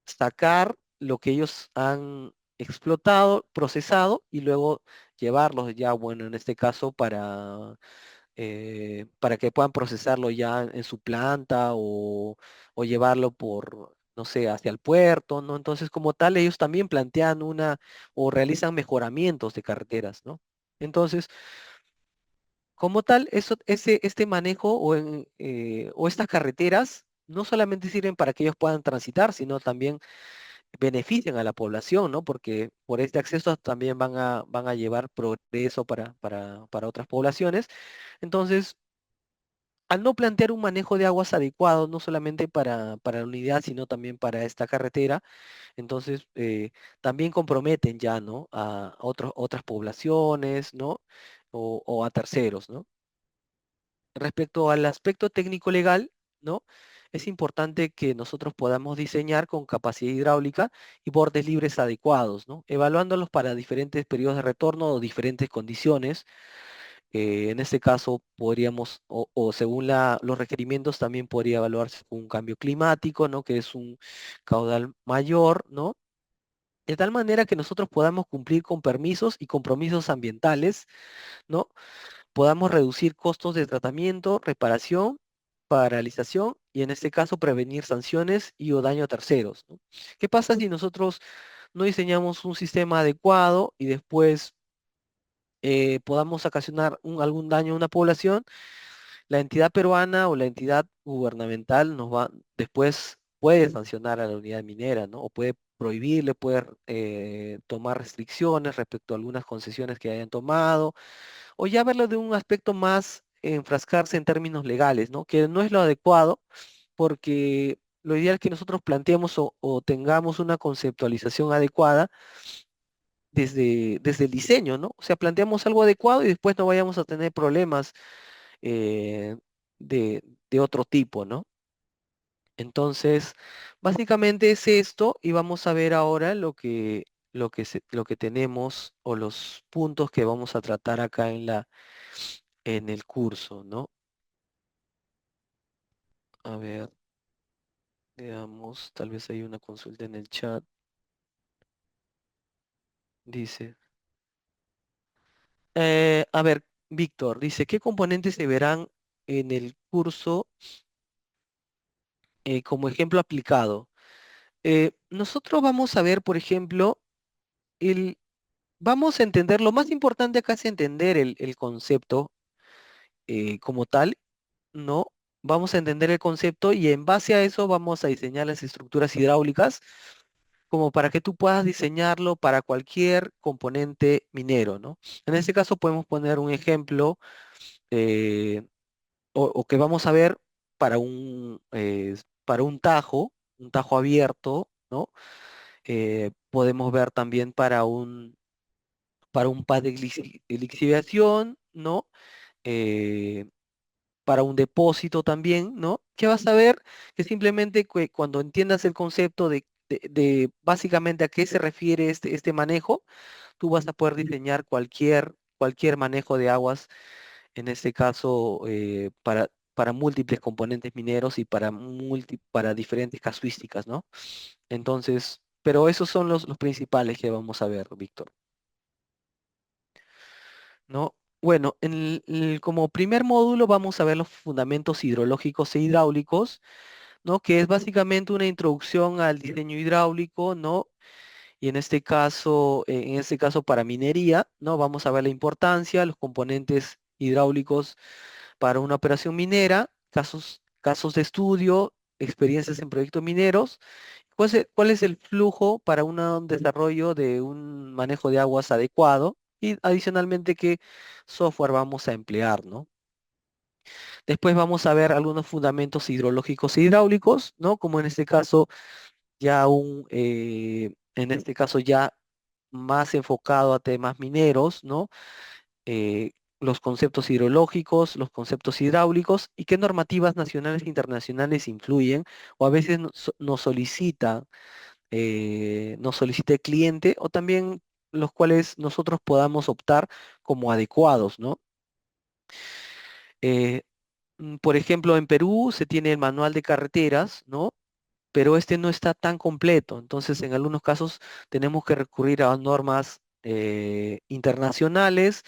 B: sacar lo que ellos han explotado, procesado y luego llevarlos ya, bueno, en este caso para que puedan procesarlo ya en su planta o llevarlo por, no sé, hacia el puerto, ¿no? Entonces, como tal, ellos también plantean o realizan mejoramientos de carreteras, ¿no? Entonces, como tal, este manejo o estas carreteras no solamente sirven para que ellos puedan transitar, sino también benefician a la población, ¿no? Porque por este acceso también van a llevar progreso para otras poblaciones. Entonces, al no plantear un manejo de aguas adecuado, no solamente para la unidad, sino también para esta carretera, entonces también comprometen ya, ¿no? A otras poblaciones, ¿no? O a terceros, ¿no? Respecto al aspecto técnico legal, ¿no? Es importante que nosotros podamos diseñar con capacidad hidráulica y bordes libres adecuados, ¿no? Evaluándolos para diferentes periodos de retorno o diferentes condiciones. En este caso podríamos, o según los requerimientos, también podría evaluarse un cambio climático, ¿no? Que es un caudal mayor, ¿no? De tal manera que nosotros podamos cumplir con permisos y compromisos ambientales, ¿no? Podamos reducir costos de tratamiento, reparación, paralización y en este caso prevenir sanciones y o daño a terceros, ¿no? ¿Qué pasa si nosotros no diseñamos un sistema adecuado y después podamos ocasionar algún daño a una población? La entidad peruana o la entidad gubernamental después puede sancionar a la unidad minera, ¿no? O puede prohibirle, puede tomar restricciones respecto a algunas concesiones que hayan tomado o ya verlo de un aspecto más enfrascarse en términos legales, ¿no? Que no es lo adecuado porque lo ideal es que nosotros planteemos o tengamos una conceptualización adecuada desde el diseño, ¿no? O sea, planteamos algo adecuado y después no vayamos a tener problemas eh, de otro tipo, ¿no? Entonces, básicamente es esto y vamos a ver ahora lo que tenemos o los puntos que vamos a tratar acá en el curso, ¿no? A ver, veamos, tal vez hay una consulta en el chat. Dice, a ver, Víctor, dice, ¿qué componentes se verán en el curso como ejemplo aplicado? Nosotros vamos a ver, por ejemplo, vamos a entender, lo más importante acá es entender el concepto como tal, ¿no? Vamos a entender el concepto y en base a eso vamos a diseñar las estructuras hidráulicas como para que tú puedas diseñarlo para cualquier componente minero, ¿no? En este caso podemos poner un ejemplo eh, o que vamos a ver para un tajo abierto, ¿no? Podemos ver también para un pad de lixiviación, ¿no? Eh, para un depósito también, ¿no? Que vas a ver que simplemente cuando entiendas el concepto de básicamente a qué se refiere este manejo, tú vas a poder diseñar cualquier manejo de aguas, en este caso para múltiples componentes mineros y para diferentes casuísticas, ¿no? Entonces, pero esos son los principales que vamos a ver, Víctor. ¿No? Bueno, como primer módulo vamos a ver los fundamentos hidrológicos e hidráulicos, ¿no? Que es básicamente una introducción al diseño hidráulico, ¿no? Y en este caso para minería, ¿no? Vamos a ver la importancia, los componentes hidráulicos para una operación minera, casos de estudio, experiencias en proyectos mineros, cuál es el flujo para un desarrollo de un manejo de aguas adecuado y adicionalmente qué software vamos a emplear, ¿no? Después vamos a ver algunos fundamentos hidrológicos e hidráulicos, ¿no? Como en este caso en este caso ya más enfocado a temas mineros, ¿no? Eh, los conceptos hidrológicos, los conceptos hidráulicos y qué normativas nacionales e internacionales influyen o a veces nos solicita el cliente o también los cuales nosotros podamos optar como adecuados, ¿no? Eh, por ejemplo, en Perú se tiene el manual de carreteras, ¿no? Pero este no está tan completo. Entonces, en algunos casos tenemos que recurrir a normas internacionales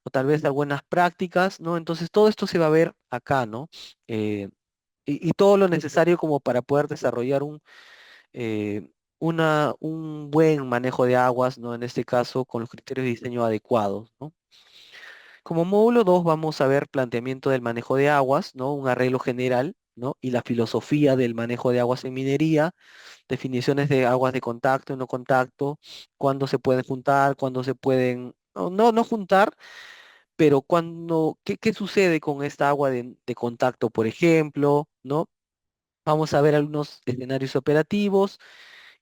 B: o tal vez a buenas prácticas, ¿no? Entonces, todo esto se va a ver acá, ¿no? Eh, y todo lo necesario como para poder desarrollar eh, un buen manejo de aguas, ¿no? En este caso, con los criterios de diseño adecuados, ¿no? Como módulo 2 vamos a ver planteamiento del manejo de aguas, ¿no? Un arreglo general, ¿no? Y la filosofía del manejo de aguas en minería, definiciones de aguas de contacto y no contacto, cuándo se pueden juntar, cuándo se pueden, no juntar, pero ¿qué sucede con esta agua de contacto, por ejemplo, ¿no? Vamos a ver algunos escenarios operativos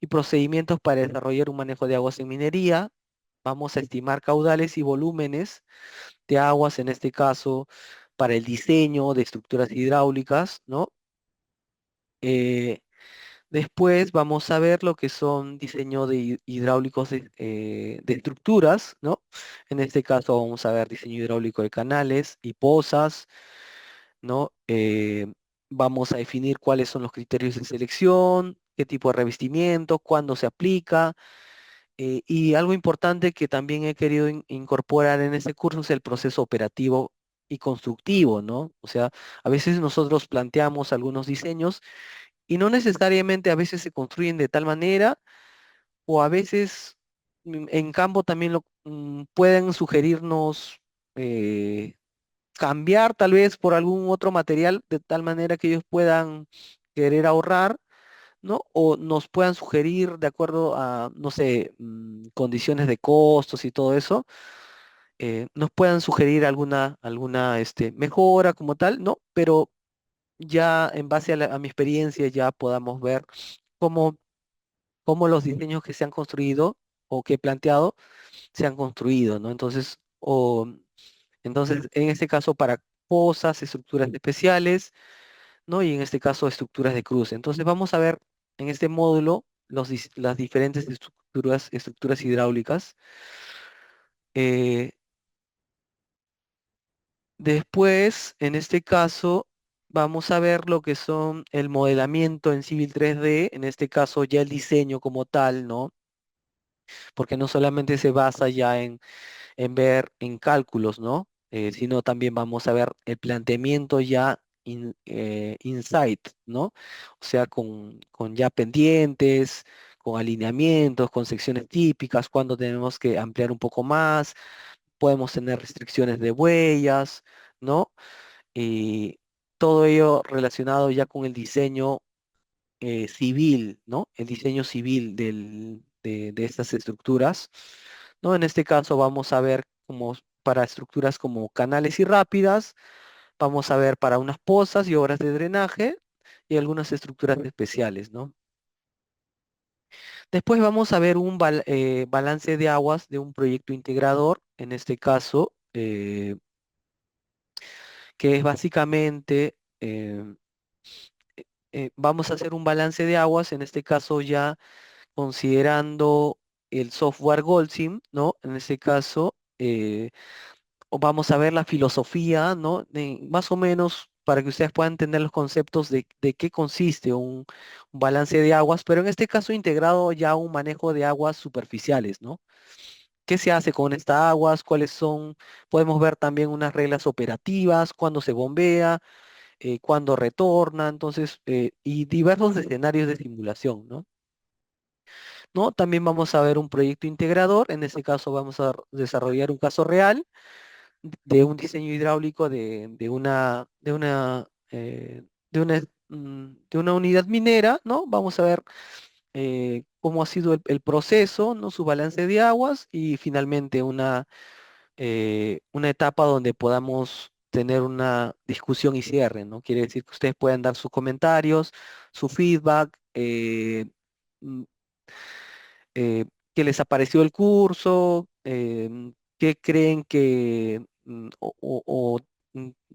B: y procedimientos para desarrollar un manejo de aguas en minería. Vamos a estimar caudales y volúmenes de aguas, en este caso, para el diseño de estructuras hidráulicas, ¿no? Eh, Después vamos a ver lo que son diseño hidráulicos de estructuras, ¿no? En este caso vamos a ver diseño hidráulico de canales y pozas, ¿no? Vamos a definir cuáles son los criterios de selección, qué tipo de revestimiento, cuándo se aplica. Y algo importante que también he querido incorporar en este curso es el proceso operativo y constructivo, ¿no? O sea, a veces nosotros planteamos algunos diseños y no necesariamente a veces se construyen de tal manera o a veces en campo también pueden sugerirnos eh, cambiar tal vez por algún otro material de tal manera que ellos puedan querer ahorrar, ¿no? O nos puedan sugerir de acuerdo a, no sé, condiciones de costos y todo eso, nos puedan sugerir alguna mejora como tal, ¿no? Pero ya en base a mi experiencia ya podamos ver cómo, cómo los diseños que se han construido o que he planteado se han construido, ¿no? Entonces, en este caso para pozas, estructuras especiales, ¿no? Y en este caso estructuras de cruce. Entonces vamos a ver en este módulo las diferentes estructuras hidráulicas. Eh, Después, en este caso, vamos a ver lo que son el modelamiento en Civil 3D, en este caso ya el diseño como tal, ¿no? Porque no solamente se basa ya en ver en cálculos, ¿no? Sino también vamos a ver el planteamiento ya inside, ¿no? O sea, con ya pendientes, con alineamientos, con secciones típicas, cuando tenemos que ampliar un poco más, podemos tener restricciones de huellas, ¿no? Y todo ello relacionado ya con el diseño civil, ¿no? El diseño civil de estas estructuras, ¿no? En este caso vamos a ver como para estructuras como canales y rápidas, vamos a ver para unas pozas y obras de drenaje y algunas estructuras especiales, ¿no? Después vamos a ver un balance de aguas de un proyecto integrador, en este caso, que es básicamente, vamos a hacer un balance de aguas, en este caso ya considerando el software Goldsim, ¿no? En este caso, o vamos a ver la filosofía, ¿no? Más o menos para que ustedes puedan entender los conceptos de qué consiste un balance de aguas, pero en este caso integrado ya a un manejo de aguas superficiales, ¿no? ¿Qué se hace con estas aguas? ¿Cuáles son? Podemos ver también unas reglas operativas, cuándo se bombea, cuándo retorna, entonces, y diversos escenarios de simulación, ¿no? ¿No? También vamos a ver un proyecto integrador, en este caso vamos a desarrollar un caso real de un diseño hidráulico de una unidad minera, ¿no? Vamos a ver cómo ha sido el proceso, ¿no? Su balance de aguas y finalmente una etapa donde podamos tener una discusión y cierre, ¿no? Quiere decir que ustedes pueden dar sus comentarios, su feedback, mm, qué les ha parecido el curso, qué creen que,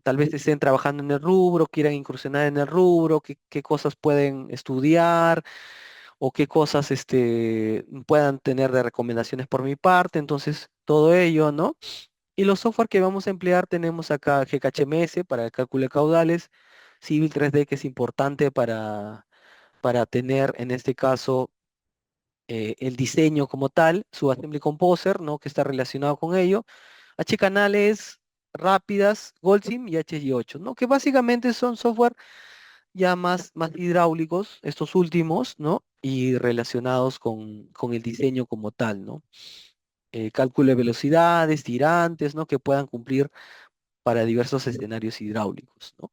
B: tal vez estén trabajando en el rubro, quieran incursionar en el rubro, qué cosas pueden estudiar o qué cosas puedan tener de recomendaciones por mi parte. Entonces, todo ello, ¿no? Y los software que vamos a emplear tenemos acá GKHMS para el cálculo de caudales, Civil 3D que es importante para tener en este caso el diseño como tal, su Assembly Composer, ¿no? Que está relacionado con ello, H-canales rápidas, Goldsim y HG8, ¿no? Que básicamente son software ya más hidráulicos, estos últimos, ¿no? Y relacionados con el diseño como tal, ¿no? Cálculo de velocidades, tirantes, ¿no? Que puedan cumplir para diversos escenarios hidráulicos, ¿no?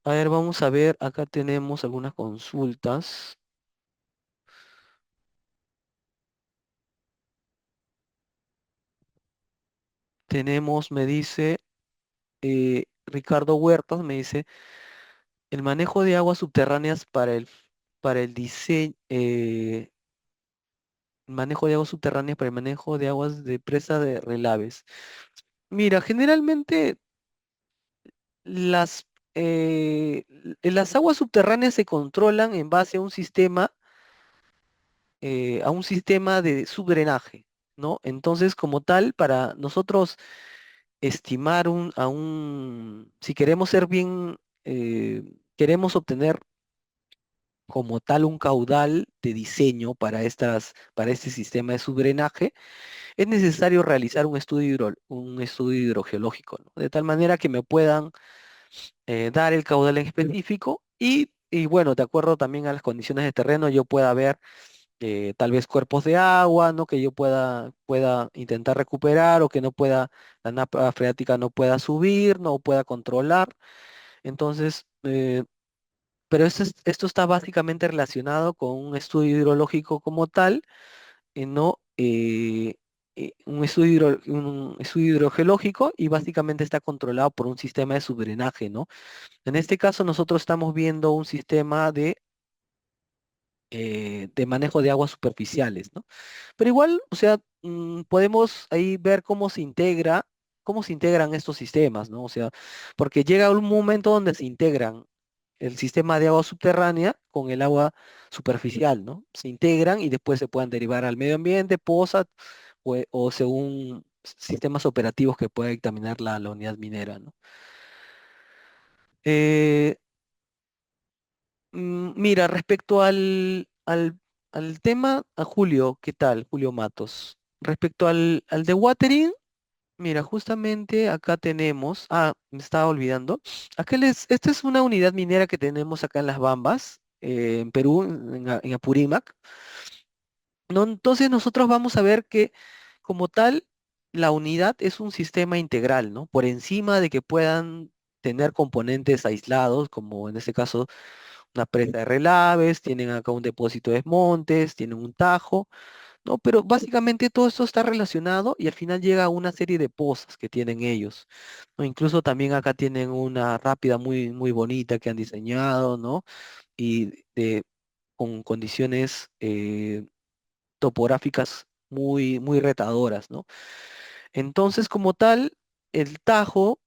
B: A ver, vamos a ver, acá tenemos algunas consultas. Tenemos, me dice, Ricardo Huertas, me dice, el manejo de aguas subterráneas para el diseño, manejo de aguas subterráneas para el manejo de aguas de presa de relaves. Mira, generalmente las, las aguas subterráneas se controlan en base a un sistema de subdrenaje, ¿no? Entonces, como tal, para nosotros estimar si queremos ser bien, queremos obtener como tal un caudal de diseño para este sistema de subdrenaje, es necesario realizar un estudio hidrogeológico, ¿no? De tal manera que me puedan dar el caudal en específico y bueno, de acuerdo también a las condiciones de terreno, yo pueda ver tal vez cuerpos de agua, ¿no? Que yo pueda intentar recuperar o que no pueda, la napa freática no pueda subir, no pueda controlar. Entonces, pero esto está básicamente relacionado con un estudio hidrológico como tal, no un estudio hidrogeológico y básicamente está controlado por un sistema de subdrenaje, ¿no? En este caso nosotros estamos viendo un sistema de manejo de aguas superficiales, ¿no? Pero igual, o sea, podemos ahí ver cómo se integran estos sistemas, ¿no? O sea, porque llega un momento donde se integran el sistema de agua subterránea con el agua superficial, ¿no? Se integran y después se pueden derivar al medio ambiente, POSA, o según sistemas operativos que pueda dictaminar la unidad minera, ¿no? Eh, Mira, respecto al tema, a Julio, ¿qué tal? Julio Matos. Respecto al de watering, mira, justamente acá tenemos, me estaba olvidando, esta es una unidad minera que tenemos acá en Las Bambas, en Perú, en Apurímac, ¿no? Entonces nosotros vamos a ver que como tal, la unidad es un sistema integral, ¿no? Por encima de que puedan tener componentes aislados, como en este caso una presa de relaves, tienen acá un depósito de desmontes, tienen un tajo, ¿no? Pero básicamente todo esto está relacionado y al final llega a una serie de pozas que tienen ellos, ¿no? Incluso también acá tienen una rápida muy, muy bonita que han diseñado, ¿no? Y con condiciones topográficas muy, muy retadoras, ¿no? Entonces, como tal, el Tajo,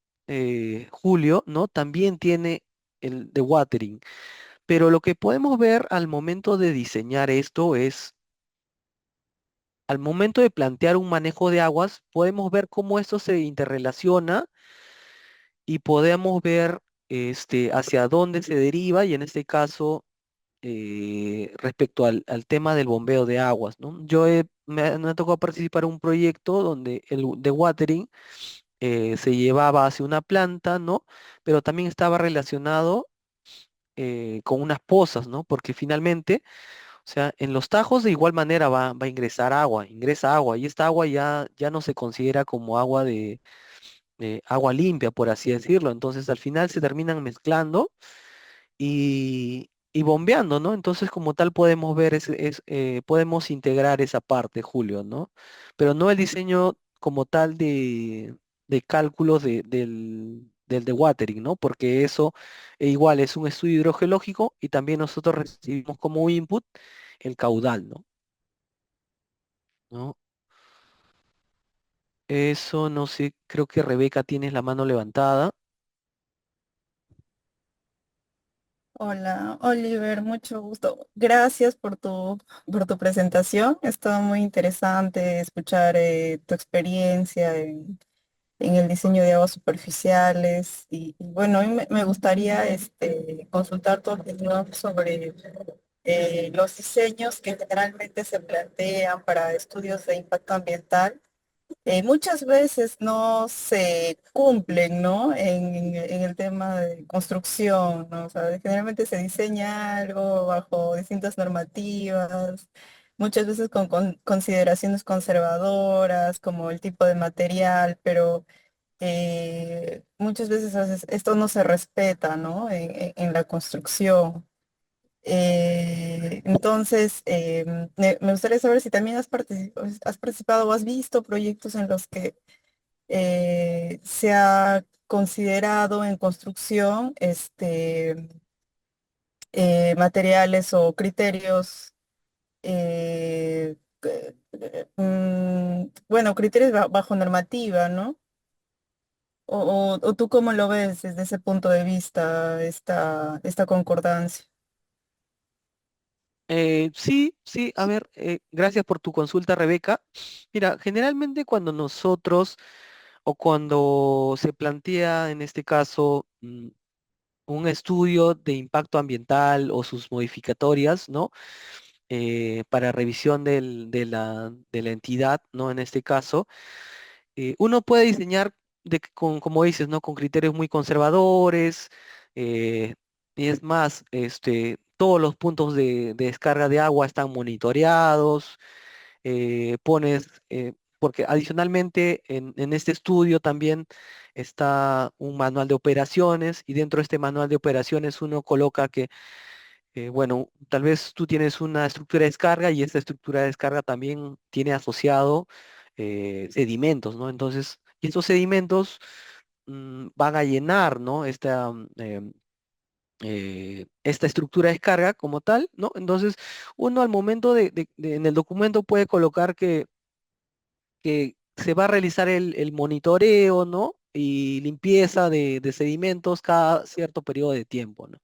B: Julio, ¿no? También tiene el de watering. Pero lo que podemos ver al momento de diseñar esto es, al momento de plantear un manejo de aguas, podemos ver cómo esto se interrelaciona y podemos ver hacia dónde se deriva y en este caso respecto al tema del bombeo de aguas, ¿no? Me ha tocado participar en un proyecto donde el de watering se llevaba hacia una planta, ¿no? Pero también estaba relacionado con unas pozas, ¿no? Porque finalmente, o sea, en los tajos de igual manera va a ingresar agua, ingresa agua, y esta agua ya no se considera como agua de agua limpia, por así decirlo. Entonces al final se terminan mezclando y bombeando, ¿no? Entonces, como tal, podemos ver, podemos integrar esa parte, Julio, ¿no? Pero no el diseño como tal de cálculos del dewatering, ¿no? Porque eso igual es un estudio hidrogeológico y también nosotros recibimos como input el caudal, ¿no? ¿No? Eso no sé, creo que Rebeca tienes la mano levantada.
D: Hola, Oliver, mucho gusto. Gracias por tu presentación. Estaba muy interesante escuchar tu experiencia en el diseño de aguas superficiales. Y bueno, a mí me gustaría consultar tu opinión sobre los diseños que generalmente se plantean para estudios de impacto ambiental. Muchas veces no se cumplen, ¿no? En el tema de construcción, ¿no? O sea, generalmente se diseña algo bajo distintas normativas, muchas veces con consideraciones conservadoras, como el tipo de material, pero muchas veces esto no se respeta, ¿no? En la construcción. Entonces, me gustaría saber si también has participado o has visto proyectos en los que se ha considerado en construcción materiales o criterios, bueno, criterios bajo normativa, ¿no? O tú cómo lo ves desde ese punto de vista, esta concordancia.
B: Sí, sí, a ver, gracias por tu consulta, Rebeca. Mira, generalmente cuando nosotros o cuando se plantea en este caso un estudio de impacto ambiental o sus modificatorias, ¿no? Para revisión de la entidad, ¿no? En este caso, uno puede diseñar como dices, ¿no? Con criterios muy conservadores, eh, y es más, todos los puntos de descarga de agua están monitoreados, porque adicionalmente en este estudio también está un manual de operaciones y dentro de este manual de operaciones uno coloca que, bueno, tal vez tú tienes una estructura de descarga y esta estructura de descarga también tiene asociado sedimentos, ¿no? Entonces, y estos sedimentos van a llenar, ¿no? Esta estructura de descarga como tal, ¿no? Entonces, uno al momento en el documento puede colocar que se va a realizar el monitoreo, ¿no? Y limpieza de sedimentos cada cierto periodo de tiempo, ¿no?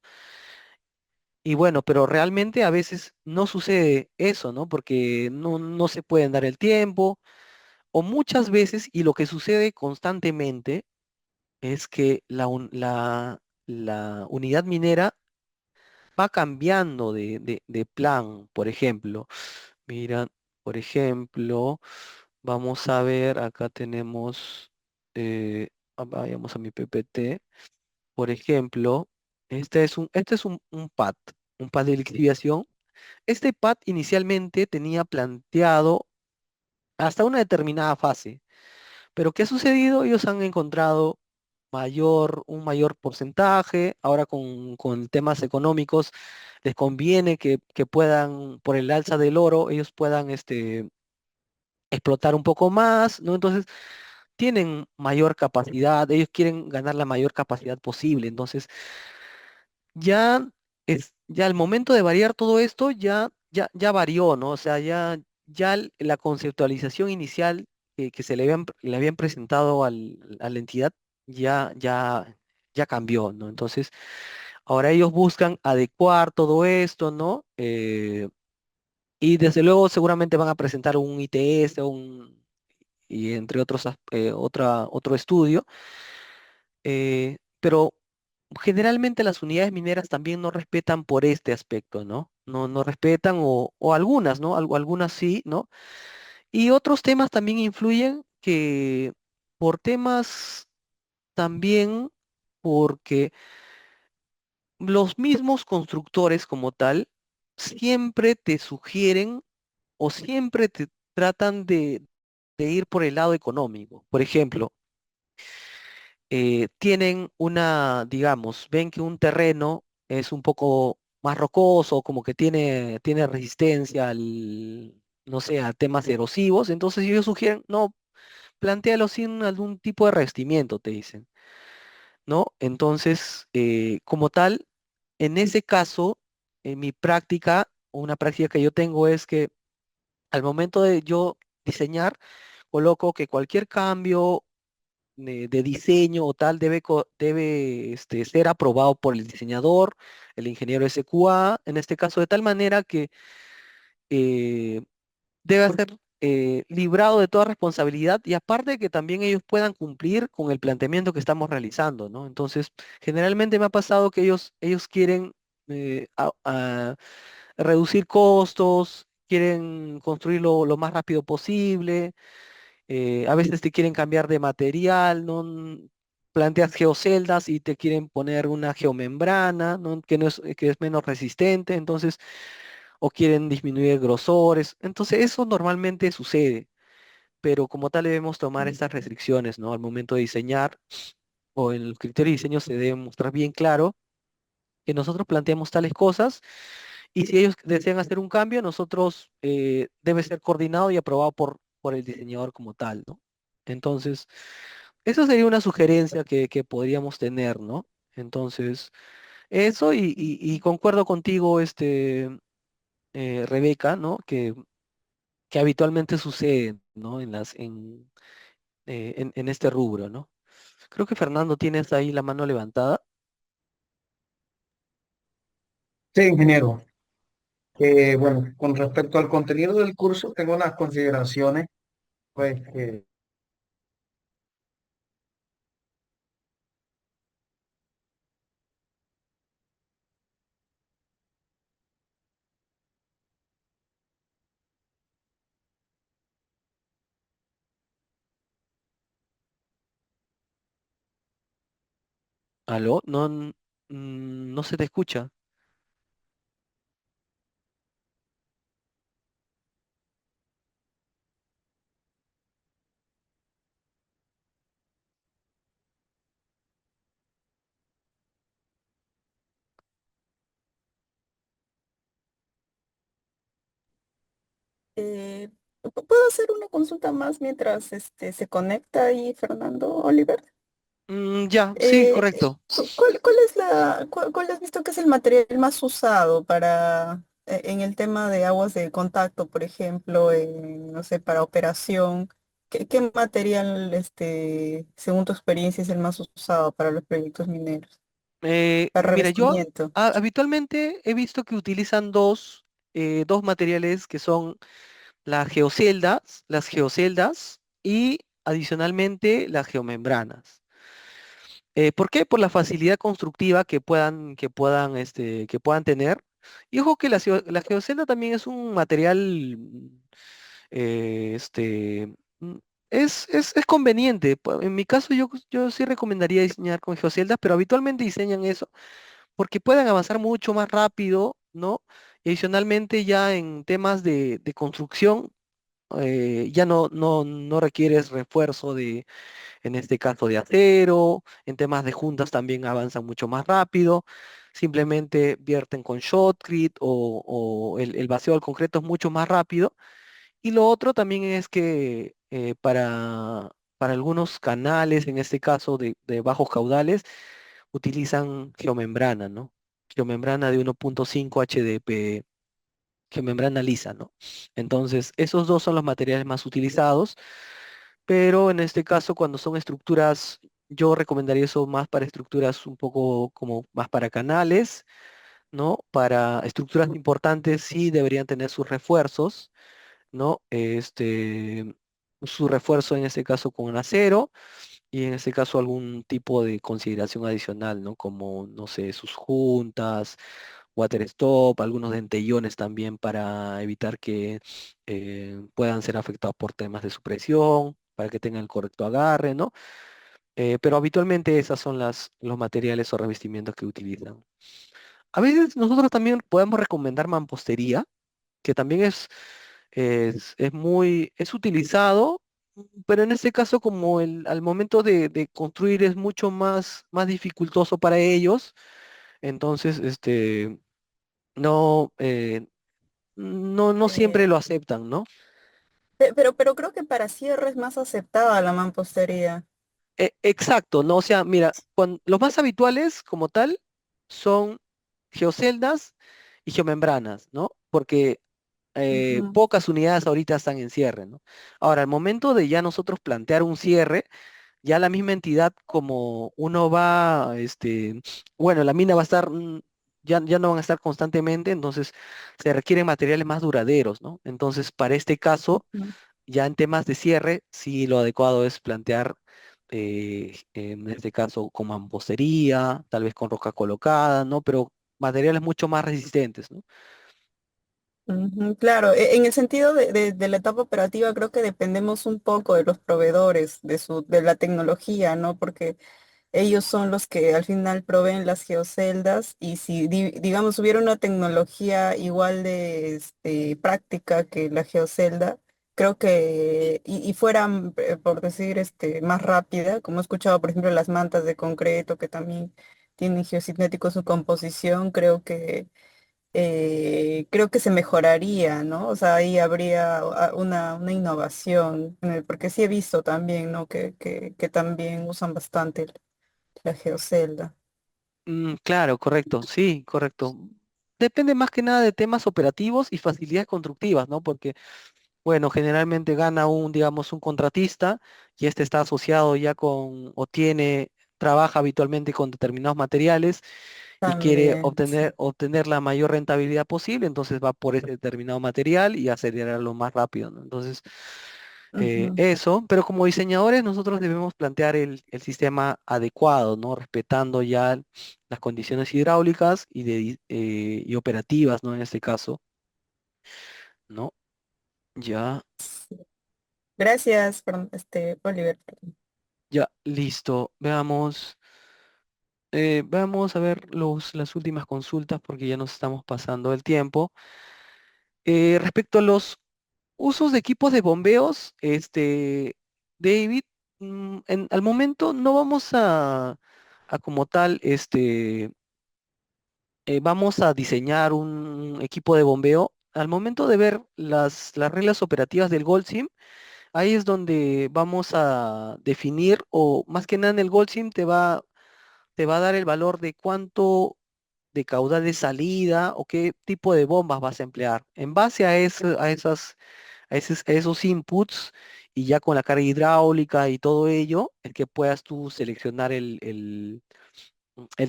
B: Y bueno, pero realmente a veces no sucede eso, ¿no? Porque no se pueden dar el tiempo, o muchas veces, y lo que sucede constantemente es que la unidad minera va cambiando de plan, por ejemplo. Mira, por ejemplo, vamos a ver, acá tenemos, vayamos a mi PPT, por ejemplo, este es un pad de lixiviación. Este pad inicialmente tenía planteado hasta una determinada fase, pero ¿qué ha sucedido? Ellos han encontrado un mayor porcentaje, ahora con temas económicos, les conviene que puedan, por el alza del oro, ellos puedan explotar un poco más, ¿no? Entonces, tienen mayor capacidad, ellos quieren ganar la mayor capacidad posible, entonces ya ya al momento de variar todo esto ya varió, ¿no? O sea, la conceptualización inicial que le habían presentado a la entidad ya, ya, ya cambió, ¿no? Entonces, ahora ellos buscan adecuar todo esto, ¿no? Y desde luego seguramente van a presentar un ITS y entre otros, otro estudio, pero generalmente las unidades mineras también no respetan por este aspecto, ¿no? No respetan o algunas, ¿no? Algunas sí, ¿no? Y otros temas también influyen que por temas también porque los mismos constructores como tal siempre te sugieren o siempre te tratan de ir por el lado económico. Por ejemplo, tienen digamos, ven que un terreno es un poco más rocoso, como que tiene resistencia al, no sé, a temas erosivos. Entonces ellos sugieren, no, plantéalo sin algún tipo de revestimiento, te dicen, ¿no? Entonces, como tal, en ese caso, en mi práctica, una práctica que yo tengo es que al momento de yo diseñar, coloco que cualquier cambio de diseño o tal debe ser aprobado por el diseñador, el ingeniero SQA, en este caso, de tal manera que eh, debe ser librado de toda responsabilidad y aparte que también ellos puedan cumplir con el planteamiento que estamos realizando, ¿no? Entonces, generalmente me ha pasado que ellos quieren reducir costos, quieren construirlo lo más rápido posible, a veces te quieren cambiar de material, ¿no? Planteas geoceldas y te quieren poner una geomembrana, ¿no? Que es menos resistente, entonces, o quieren disminuir grosores. Entonces, eso normalmente sucede, pero como tal debemos tomar estas restricciones, ¿no? Al momento de diseñar o en el criterio de diseño se debe mostrar bien claro que nosotros planteamos tales cosas y si ellos desean hacer un cambio, nosotros debe ser coordinado y aprobado por el diseñador como tal, ¿no? Entonces, eso sería una sugerencia que podríamos tener, ¿no? Entonces, eso y concuerdo contigo, Rebeca, ¿no? Que habitualmente sucede, ¿no? En este rubro, ¿no? Creo que Fernando tienes ahí la mano levantada.
C: Sí, ingeniero. Bueno, con respecto al contenido del curso, tengo unas consideraciones, pues,
B: ¿Aló? No, no se te escucha.
D: Eh, ¿Puedo hacer una consulta más mientras se conecta ahí Fernando Oliver?
B: Ya, sí, correcto.
D: ¿Cuál es cuál has visto que es el material más usado para en el tema de aguas de contacto, por ejemplo, no sé, para operación? ¿Qué material, según tu experiencia, es el más usado para los proyectos mineros? Para
B: Mira, yo
D: revestimiento.
B: habitualmente he visto que utilizan dos materiales que son las geoceldas y adicionalmente las geomembranas. ¿Por qué? Por la facilidad constructiva que puedan tener. Y ojo que la geocelda también es un material, eh, este, mm, es conveniente. En mi caso, yo sí recomendaría diseñar con geoceldas, pero habitualmente diseñan eso porque pueden avanzar mucho más rápido, ¿no? Y adicionalmente ya en temas de construcción, ya no requieres refuerzo en este caso de acero, en temas de juntas también avanzan mucho más rápido, simplemente vierten con shotcrete o el vacío al concreto es mucho más rápido. Y lo otro también es que para algunos canales, en este caso de bajos caudales, utilizan geomembrana, ¿no? Geomembrana de 1.5 HDPE, geomembrana lisa, ¿no? Entonces, esos dos son los materiales más utilizados, pero en este caso, cuando son estructuras, yo recomendaría eso más para estructuras un poco como más para canales, ¿no? Para estructuras importantes sí deberían tener sus refuerzos, ¿no? Su refuerzo en este caso con acero y en este caso algún tipo de consideración adicional, ¿no? Como, no sé, sus juntas, water stop, algunos dentellones también para evitar que puedan ser afectados por temas de supresión, para que tengan el correcto agarre, ¿no? Pero habitualmente esas son los materiales o revestimientos que utilizan. A veces nosotros también podemos recomendar mampostería, que también es utilizado, pero en este caso como al momento de construir es mucho más dificultoso para ellos, entonces no, no
D: Eh,
B: siempre lo aceptan, ¿no?
D: pero creo que para cierre es más aceptada la mampostería.
B: Exacto, ¿no? O sea, mira, los más habituales como tal son geoceldas y geomembranas, ¿no? Porque
D: Ujú,
B: pocas unidades ahorita están en cierre, ¿no? Ahora, al momento de ya nosotros plantear un cierre, ya la misma entidad como uno va, bueno, la mina va a estar, ya no van a estar constantemente, entonces se requieren materiales más duraderos, ¿no? Entonces, para este caso,
D: ujú.
B: ya en temas de cierre, sí lo adecuado es plantear, en este caso, con mampostería, tal vez con roca colocada, ¿no? Pero materiales mucho más resistentes, ¿no?
D: Ujú, claro, en el sentido de la etapa operativa creo que dependemos un poco de los proveedores, de la tecnología, ¿no? Porque ellos son los que al final proveen las geoceldas y si, digamos, hubiera una tecnología igual de práctica que la geocelda, creo que, y fuera, por decir, más rápida, como he escuchado, por ejemplo, las mantas de concreto que también tienen geocinético en su composición, creo que se mejoraría, ¿no? O sea, ahí habría una innovación, porque sí he visto también, ¿no? Que también usan bastante la geocelda.
B: Claro, correcto, sí, correcto. Depende más que nada de temas operativos y facilidades constructivas, ¿no? Porque, bueno, generalmente gana digamos, un contratista y este está asociado ya con, o trabaja habitualmente con determinados materiales y quiere
D: También, sí.
B: obtener la mayor rentabilidad posible, entonces va por ese determinado material y acelerarlo más rápido, ¿no? Entonces,
D: Ujú.
B: eso, pero como diseñadores nosotros debemos plantear el sistema adecuado, ¿no? Respetando ya las condiciones hidráulicas y operativas, ¿no? En este caso, ¿no? Ya,
D: Gracias, Oliver.
B: ya, listo. Veamos a ver las últimas consultas porque ya nos estamos pasando el tiempo. Respecto a los usos de equipos de bombeos, David, al momento no vamos a como tal, vamos a diseñar un equipo de bombeo. Al momento de ver las reglas operativas del GoldSim, ahí es donde vamos a definir, o más que nada en el GoldSim te va a dar el valor de cuánto de caudal de salida o qué tipo de bombas vas a emplear. En base a esos inputs y ya con la carga hidráulica y todo ello, es que puedas tú seleccionar el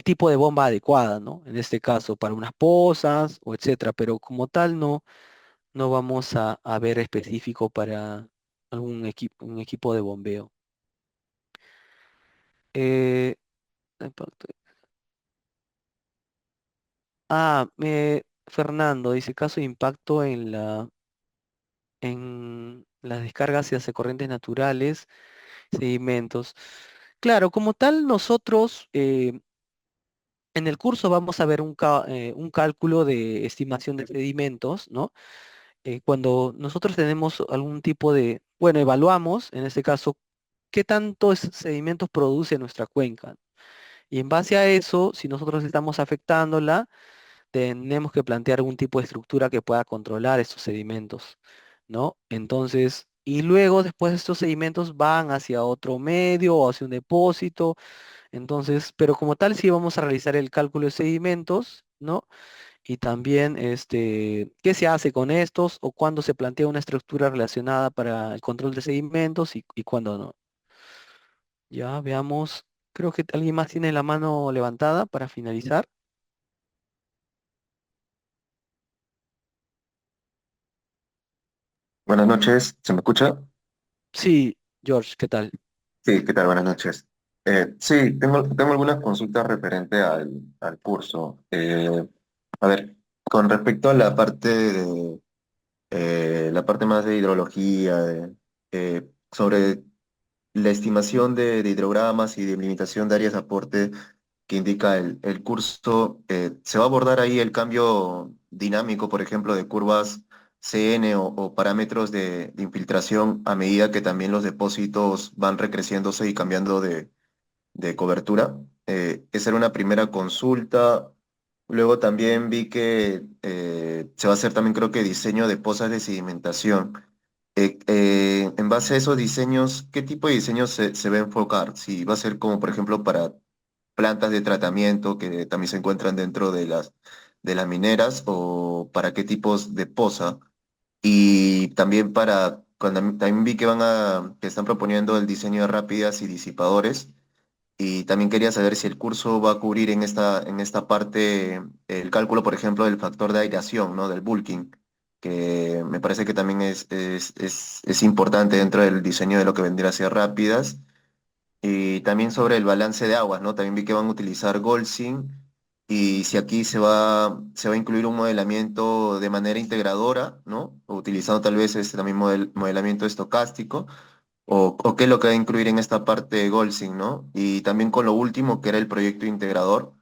B: tipo de bomba adecuada, ¿no? En este caso, para unas pozas o etcétera, pero como tal no vamos a ver específico para un equipo de bombeo. Eh, impacto- Fernando dice caso de impacto en las descargas hacia corrientes naturales, sedimentos. Claro, como tal, nosotros en el curso vamos a ver un cálculo de estimación de sedimentos, ¿no? Cuando nosotros tenemos algún tipo bueno, evaluamos, en este caso, qué tantos sedimentos produce nuestra cuenca. Y en base a eso, si nosotros estamos afectándola, tenemos que plantear algún tipo de estructura que pueda controlar estos sedimentos, ¿no? Entonces, y luego después estos sedimentos van hacia otro medio o hacia un depósito. Entonces, pero como tal, sí vamos a realizar el cálculo de sedimentos, ¿no? Y también, qué se hace con estos o cuándo se plantea una estructura relacionada para el control de sedimentos y cuándo no. Ya veamos, creo que alguien más tiene la mano levantada para finalizar.
E: Buenas noches, ¿se me escucha?
B: Sí, George, ¿qué tal?
E: Sí, ¿qué tal? Buenas noches. Sí, tengo algunas consultas referente al curso. A ver, con respecto a la parte más de hidrología, sobre la estimación de hidrogramas y de limitación de áreas de aporte que indica el curso, ¿se va a abordar ahí el cambio dinámico, por ejemplo, de curvas CN o parámetros de infiltración a medida que también los depósitos van recreciéndose y cambiando de cobertura? Esa era una primera consulta. Luego también vi que se va a hacer también creo que diseño de pozas de sedimentación. En base a esos diseños, ¿qué tipo de diseño se va a enfocar? Si va a ser como por ejemplo para plantas de tratamiento que también se encuentran dentro de las mineras o para qué tipos de poza. Y también también vi que están proponiendo el diseño de rápidas y disipadores. Y también quería saber si el curso va a cubrir en esta parte el cálculo, por ejemplo, del factor de aireación, ¿no? Del bulking, que me parece que también es importante dentro del diseño de lo que vendría a ser rápidas. Y también sobre el balance de aguas, ¿no? También vi que van a utilizar Goldsyn y si aquí se va a incluir un modelamiento de manera integradora, ¿no? O utilizando tal vez este también modelamiento estocástico, o qué es lo que va a incluir en esta parte de Goldsyn, ¿no? Y también con lo último, que era el proyecto integrador,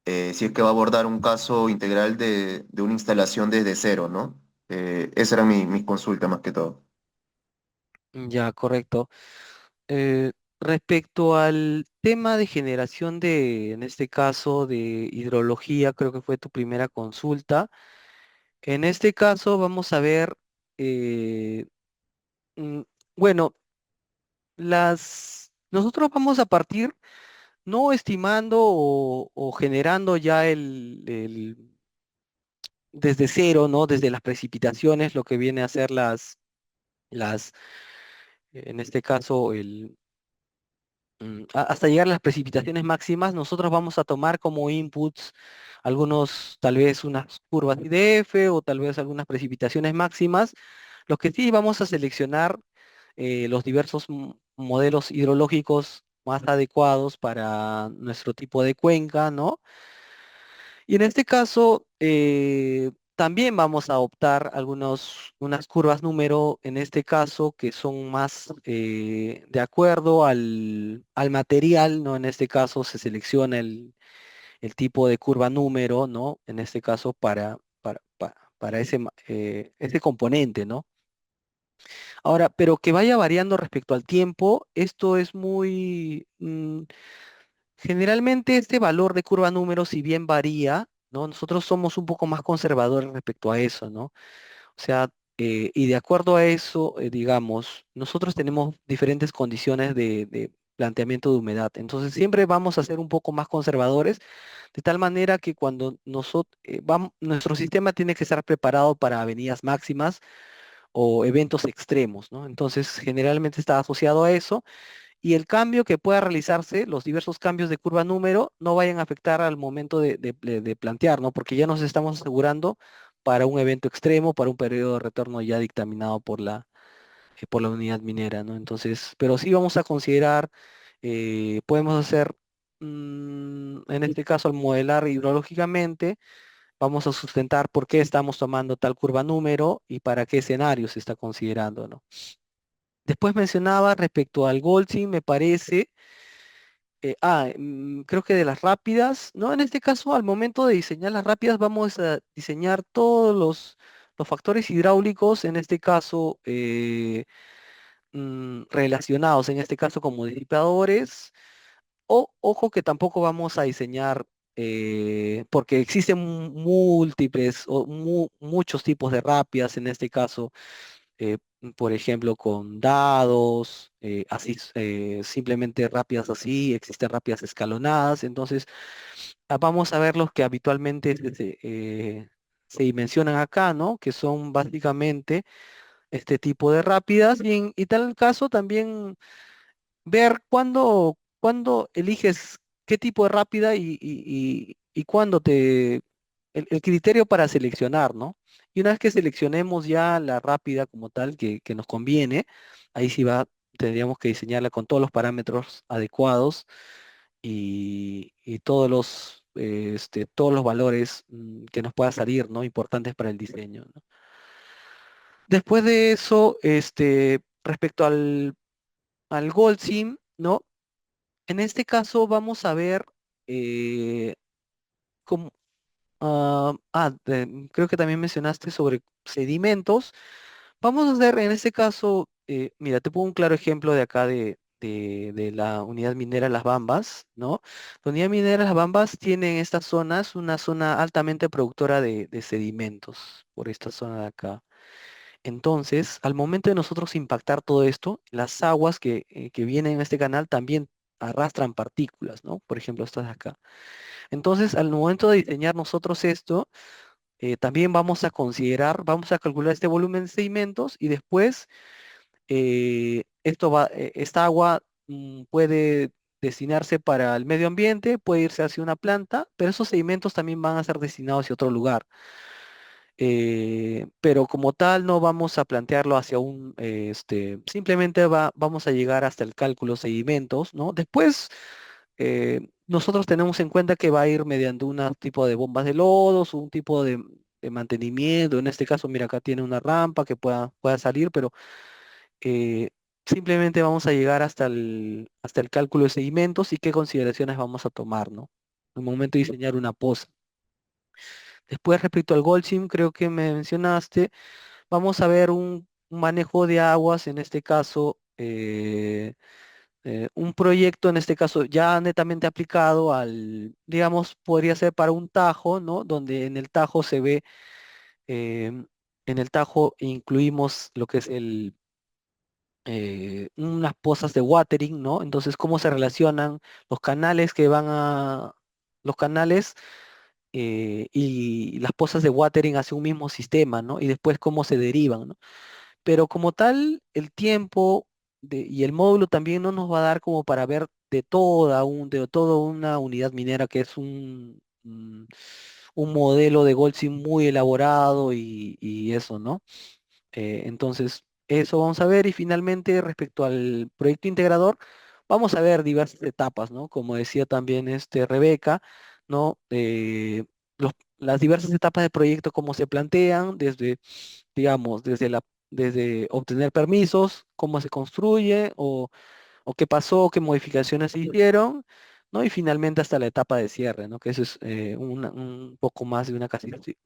E: si es que va a abordar un caso integral de una instalación desde cero, ¿no? Esa era mi consulta más que todo.
B: Ya, correcto. Respecto al tema de generación de, en este caso, de hidrología, creo que fue tu primera consulta. En este caso vamos a ver, eh, mm, bueno, nosotros vamos a partir no estimando o generando ya desde cero, ¿no? Desde las precipitaciones, lo que viene a ser las, en este caso, hasta llegar a las precipitaciones máximas, nosotros vamos a tomar como inputs algunos, tal vez unas curvas IDF o tal vez algunas precipitaciones máximas. Lo que sí vamos a seleccionar los diversos modelos hidrológicos más adecuados para nuestro tipo de cuenca, ¿no? Y en este caso, también vamos a optar unas curvas número, en este caso, que son más de acuerdo al material, ¿no? En este caso se selecciona el tipo de curva número, ¿no? En este caso para ese componente, ¿no? Ahora, pero que vaya variando respecto al tiempo, esto es generalmente este valor de curva número, si bien varía, ¿no? Nosotros somos un poco más conservadores respecto a eso, ¿no? O sea, y de acuerdo a eso, digamos, nosotros tenemos diferentes condiciones de planteamiento de humedad. Entonces, siempre vamos a ser un poco más conservadores, de tal manera que cuando nuestro sistema tiene que estar preparado para avenidas máximas o eventos extremos, ¿no? Entonces, generalmente está asociado a eso y el cambio que pueda realizarse, los diversos cambios de curva número, no vayan a afectar al momento de plantear, ¿no? Porque ya nos estamos asegurando para un evento extremo, para un periodo de retorno ya dictaminado por la unidad minera, ¿no? Entonces, pero sí vamos a considerar, podemos hacer, en este caso, al modelar hidrológicamente, vamos a sustentar por qué estamos tomando tal curva número y para qué escenario se está considerando, ¿no? Después mencionaba respecto al Goldsin, me parece, creo que de las rápidas, ¿no? En este caso, al momento de diseñar las rápidas, vamos a diseñar todos los factores hidráulicos, en este caso, relacionados, en este caso como disipadores, o ojo que tampoco vamos a diseñar, porque existen múltiples o muchos tipos de rápidas, en este caso eh, por ejemplo, con dados, así, simplemente rápidas así, existen rápidas escalonadas, entonces vamos a ver los que habitualmente se mencionan acá, ¿no? Que son básicamente este tipo de rápidas y tal caso también ver cuándo eliges qué tipo de rápida y cuándo el criterio para seleccionar, ¿no? Y una vez que seleccionemos ya la rápida como tal que nos conviene, ahí sí tendríamos que diseñarla con todos los parámetros adecuados y todos los valores que nos pueda salir, ¿no? Importantes para el diseño, ¿no? Después de eso, respecto al Gold Sim, ¿no? En este caso vamos a ver eh, cómo, creo que también mencionaste sobre sedimentos. Vamos a hacer en este caso, mira, te pongo un claro ejemplo de acá de la unidad minera Las Bambas, ¿no? La unidad minera Las Bambas tiene en estas zonas una zona altamente productora de sedimentos, por esta zona de acá. Entonces, al momento de nosotros impactar todo esto, las aguas que vienen en este canal también arrastran partículas, ¿no? Por ejemplo, estas de acá. Entonces, al momento de diseñar nosotros esto, también vamos a considerar, vamos a calcular este volumen de sedimentos y después esta agua puede destinarse para el medio ambiente, puede irse hacia una planta, pero esos sedimentos también van a ser destinados hacia otro lugar. Pero como tal no vamos a plantearlo hacia simplemente vamos a llegar hasta el cálculo de sedimentos, ¿no? Después nosotros tenemos en cuenta que va a ir mediante un tipo de bombas de lodos, un tipo de mantenimiento. En este caso, mira, acá tiene una rampa que pueda salir, pero eh, simplemente vamos a llegar hasta el cálculo de sedimentos y qué consideraciones vamos a tomar, ¿no? En el momento de diseñar una poza. Después, respecto al Goldsim, creo que me mencionaste, vamos a ver un manejo de aguas, en este caso, un proyecto, en este caso, ya netamente aplicado digamos, podría ser para un tajo, ¿no? Donde en el tajo se ve, en el tajo incluimos lo que es unas pozas de watering, ¿no? Entonces, cómo se relacionan los canales los canales y las pozas de watering hacia un mismo sistema, ¿no? Y después cómo se derivan, ¿no? Pero como tal, el tiempo y el módulo también no nos va a dar como para ver de toda una unidad minera que es un modelo de Goldsim muy elaborado y eso, ¿no? Entonces, eso vamos a ver y finalmente respecto al proyecto integrador, vamos a ver diversas etapas, ¿no? Como decía también Rebeca, ¿no? Las diversas etapas del proyecto, cómo se plantean, desde, digamos, desde obtener permisos, cómo se construye o qué pasó, qué modificaciones se hicieron, ¿no? Y finalmente hasta la etapa de cierre, ¿no? Que eso es un poco más de una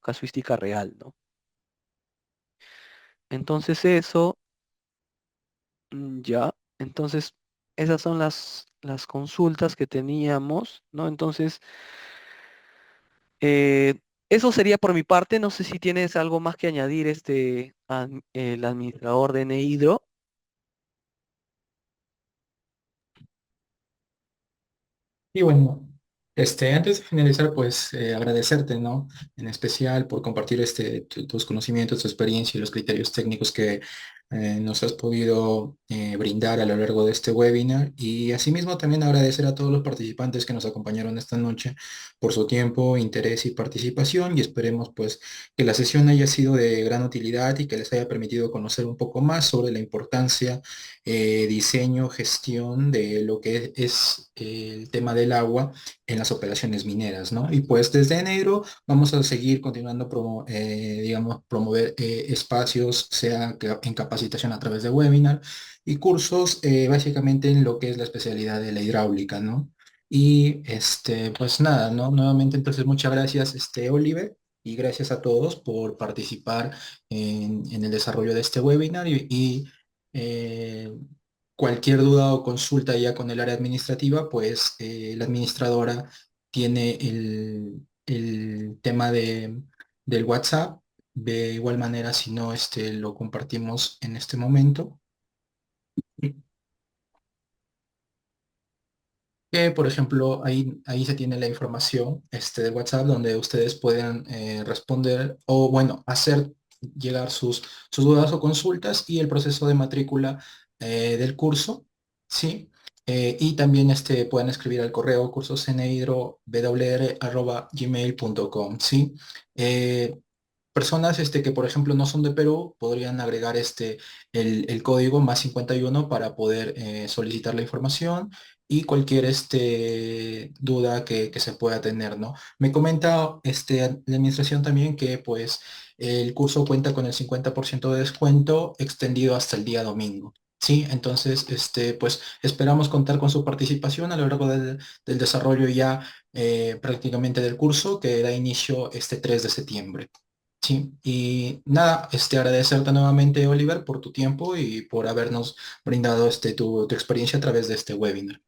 B: casuística real, ¿no? Entonces eso. Ya, entonces esas son las consultas que teníamos, ¿no? Entonces, eh, eso sería por mi parte. No sé si tienes algo más que añadir, el administrador de Nehidro.
A: Y bueno, antes de finalizar, pues agradecerte, ¿no? En especial por compartir tus conocimientos, tu experiencia y los criterios técnicos que nos has podido brindar a lo largo de este webinar. Y asimismo también agradecer a todos los participantes que nos acompañaron esta noche por su tiempo, interés y participación. Y esperemos pues que la sesión haya sido de gran utilidad y que les haya permitido conocer un poco más sobre la importancia diseño, gestión de lo que es el tema del agua en las operaciones mineras, ¿no? Y pues desde enero vamos a seguir continuando, digamos, promover espacios, sea en capacitación a través de webinar y cursos, básicamente en lo que es la especialidad de la hidráulica, ¿no? Y pues nada, ¿no? Nuevamente, entonces, muchas gracias, Oliver. Y gracias a todos por participar en el desarrollo de este webinar eh, cualquier duda o consulta ya con el área administrativa, pues la administradora tiene el tema del WhatsApp. De igual manera, si no, lo compartimos en este momento. Que, por ejemplo, ahí se tiene la información del WhatsApp donde ustedes pueden responder o, bueno, hacer llegar sus dudas o consultas y el proceso de matrícula del curso, ¿sí? Y también pueden escribir al correo cursosnhydro@gmail.com, ¿sí? Personas que, por ejemplo, no son de Perú, podrían agregar el código +51 para poder solicitar la información y cualquier duda que se pueda tener, ¿no? Me comenta la administración también que pues el curso cuenta con el 50% de descuento extendido hasta el día domingo. Sí, entonces, pues esperamos contar con su participación a lo largo del desarrollo ya prácticamente del curso que da inicio este 3 de septiembre. Sí, y nada, agradecerte nuevamente, Oliver, por tu tiempo y por habernos brindado tu experiencia a través de este webinar.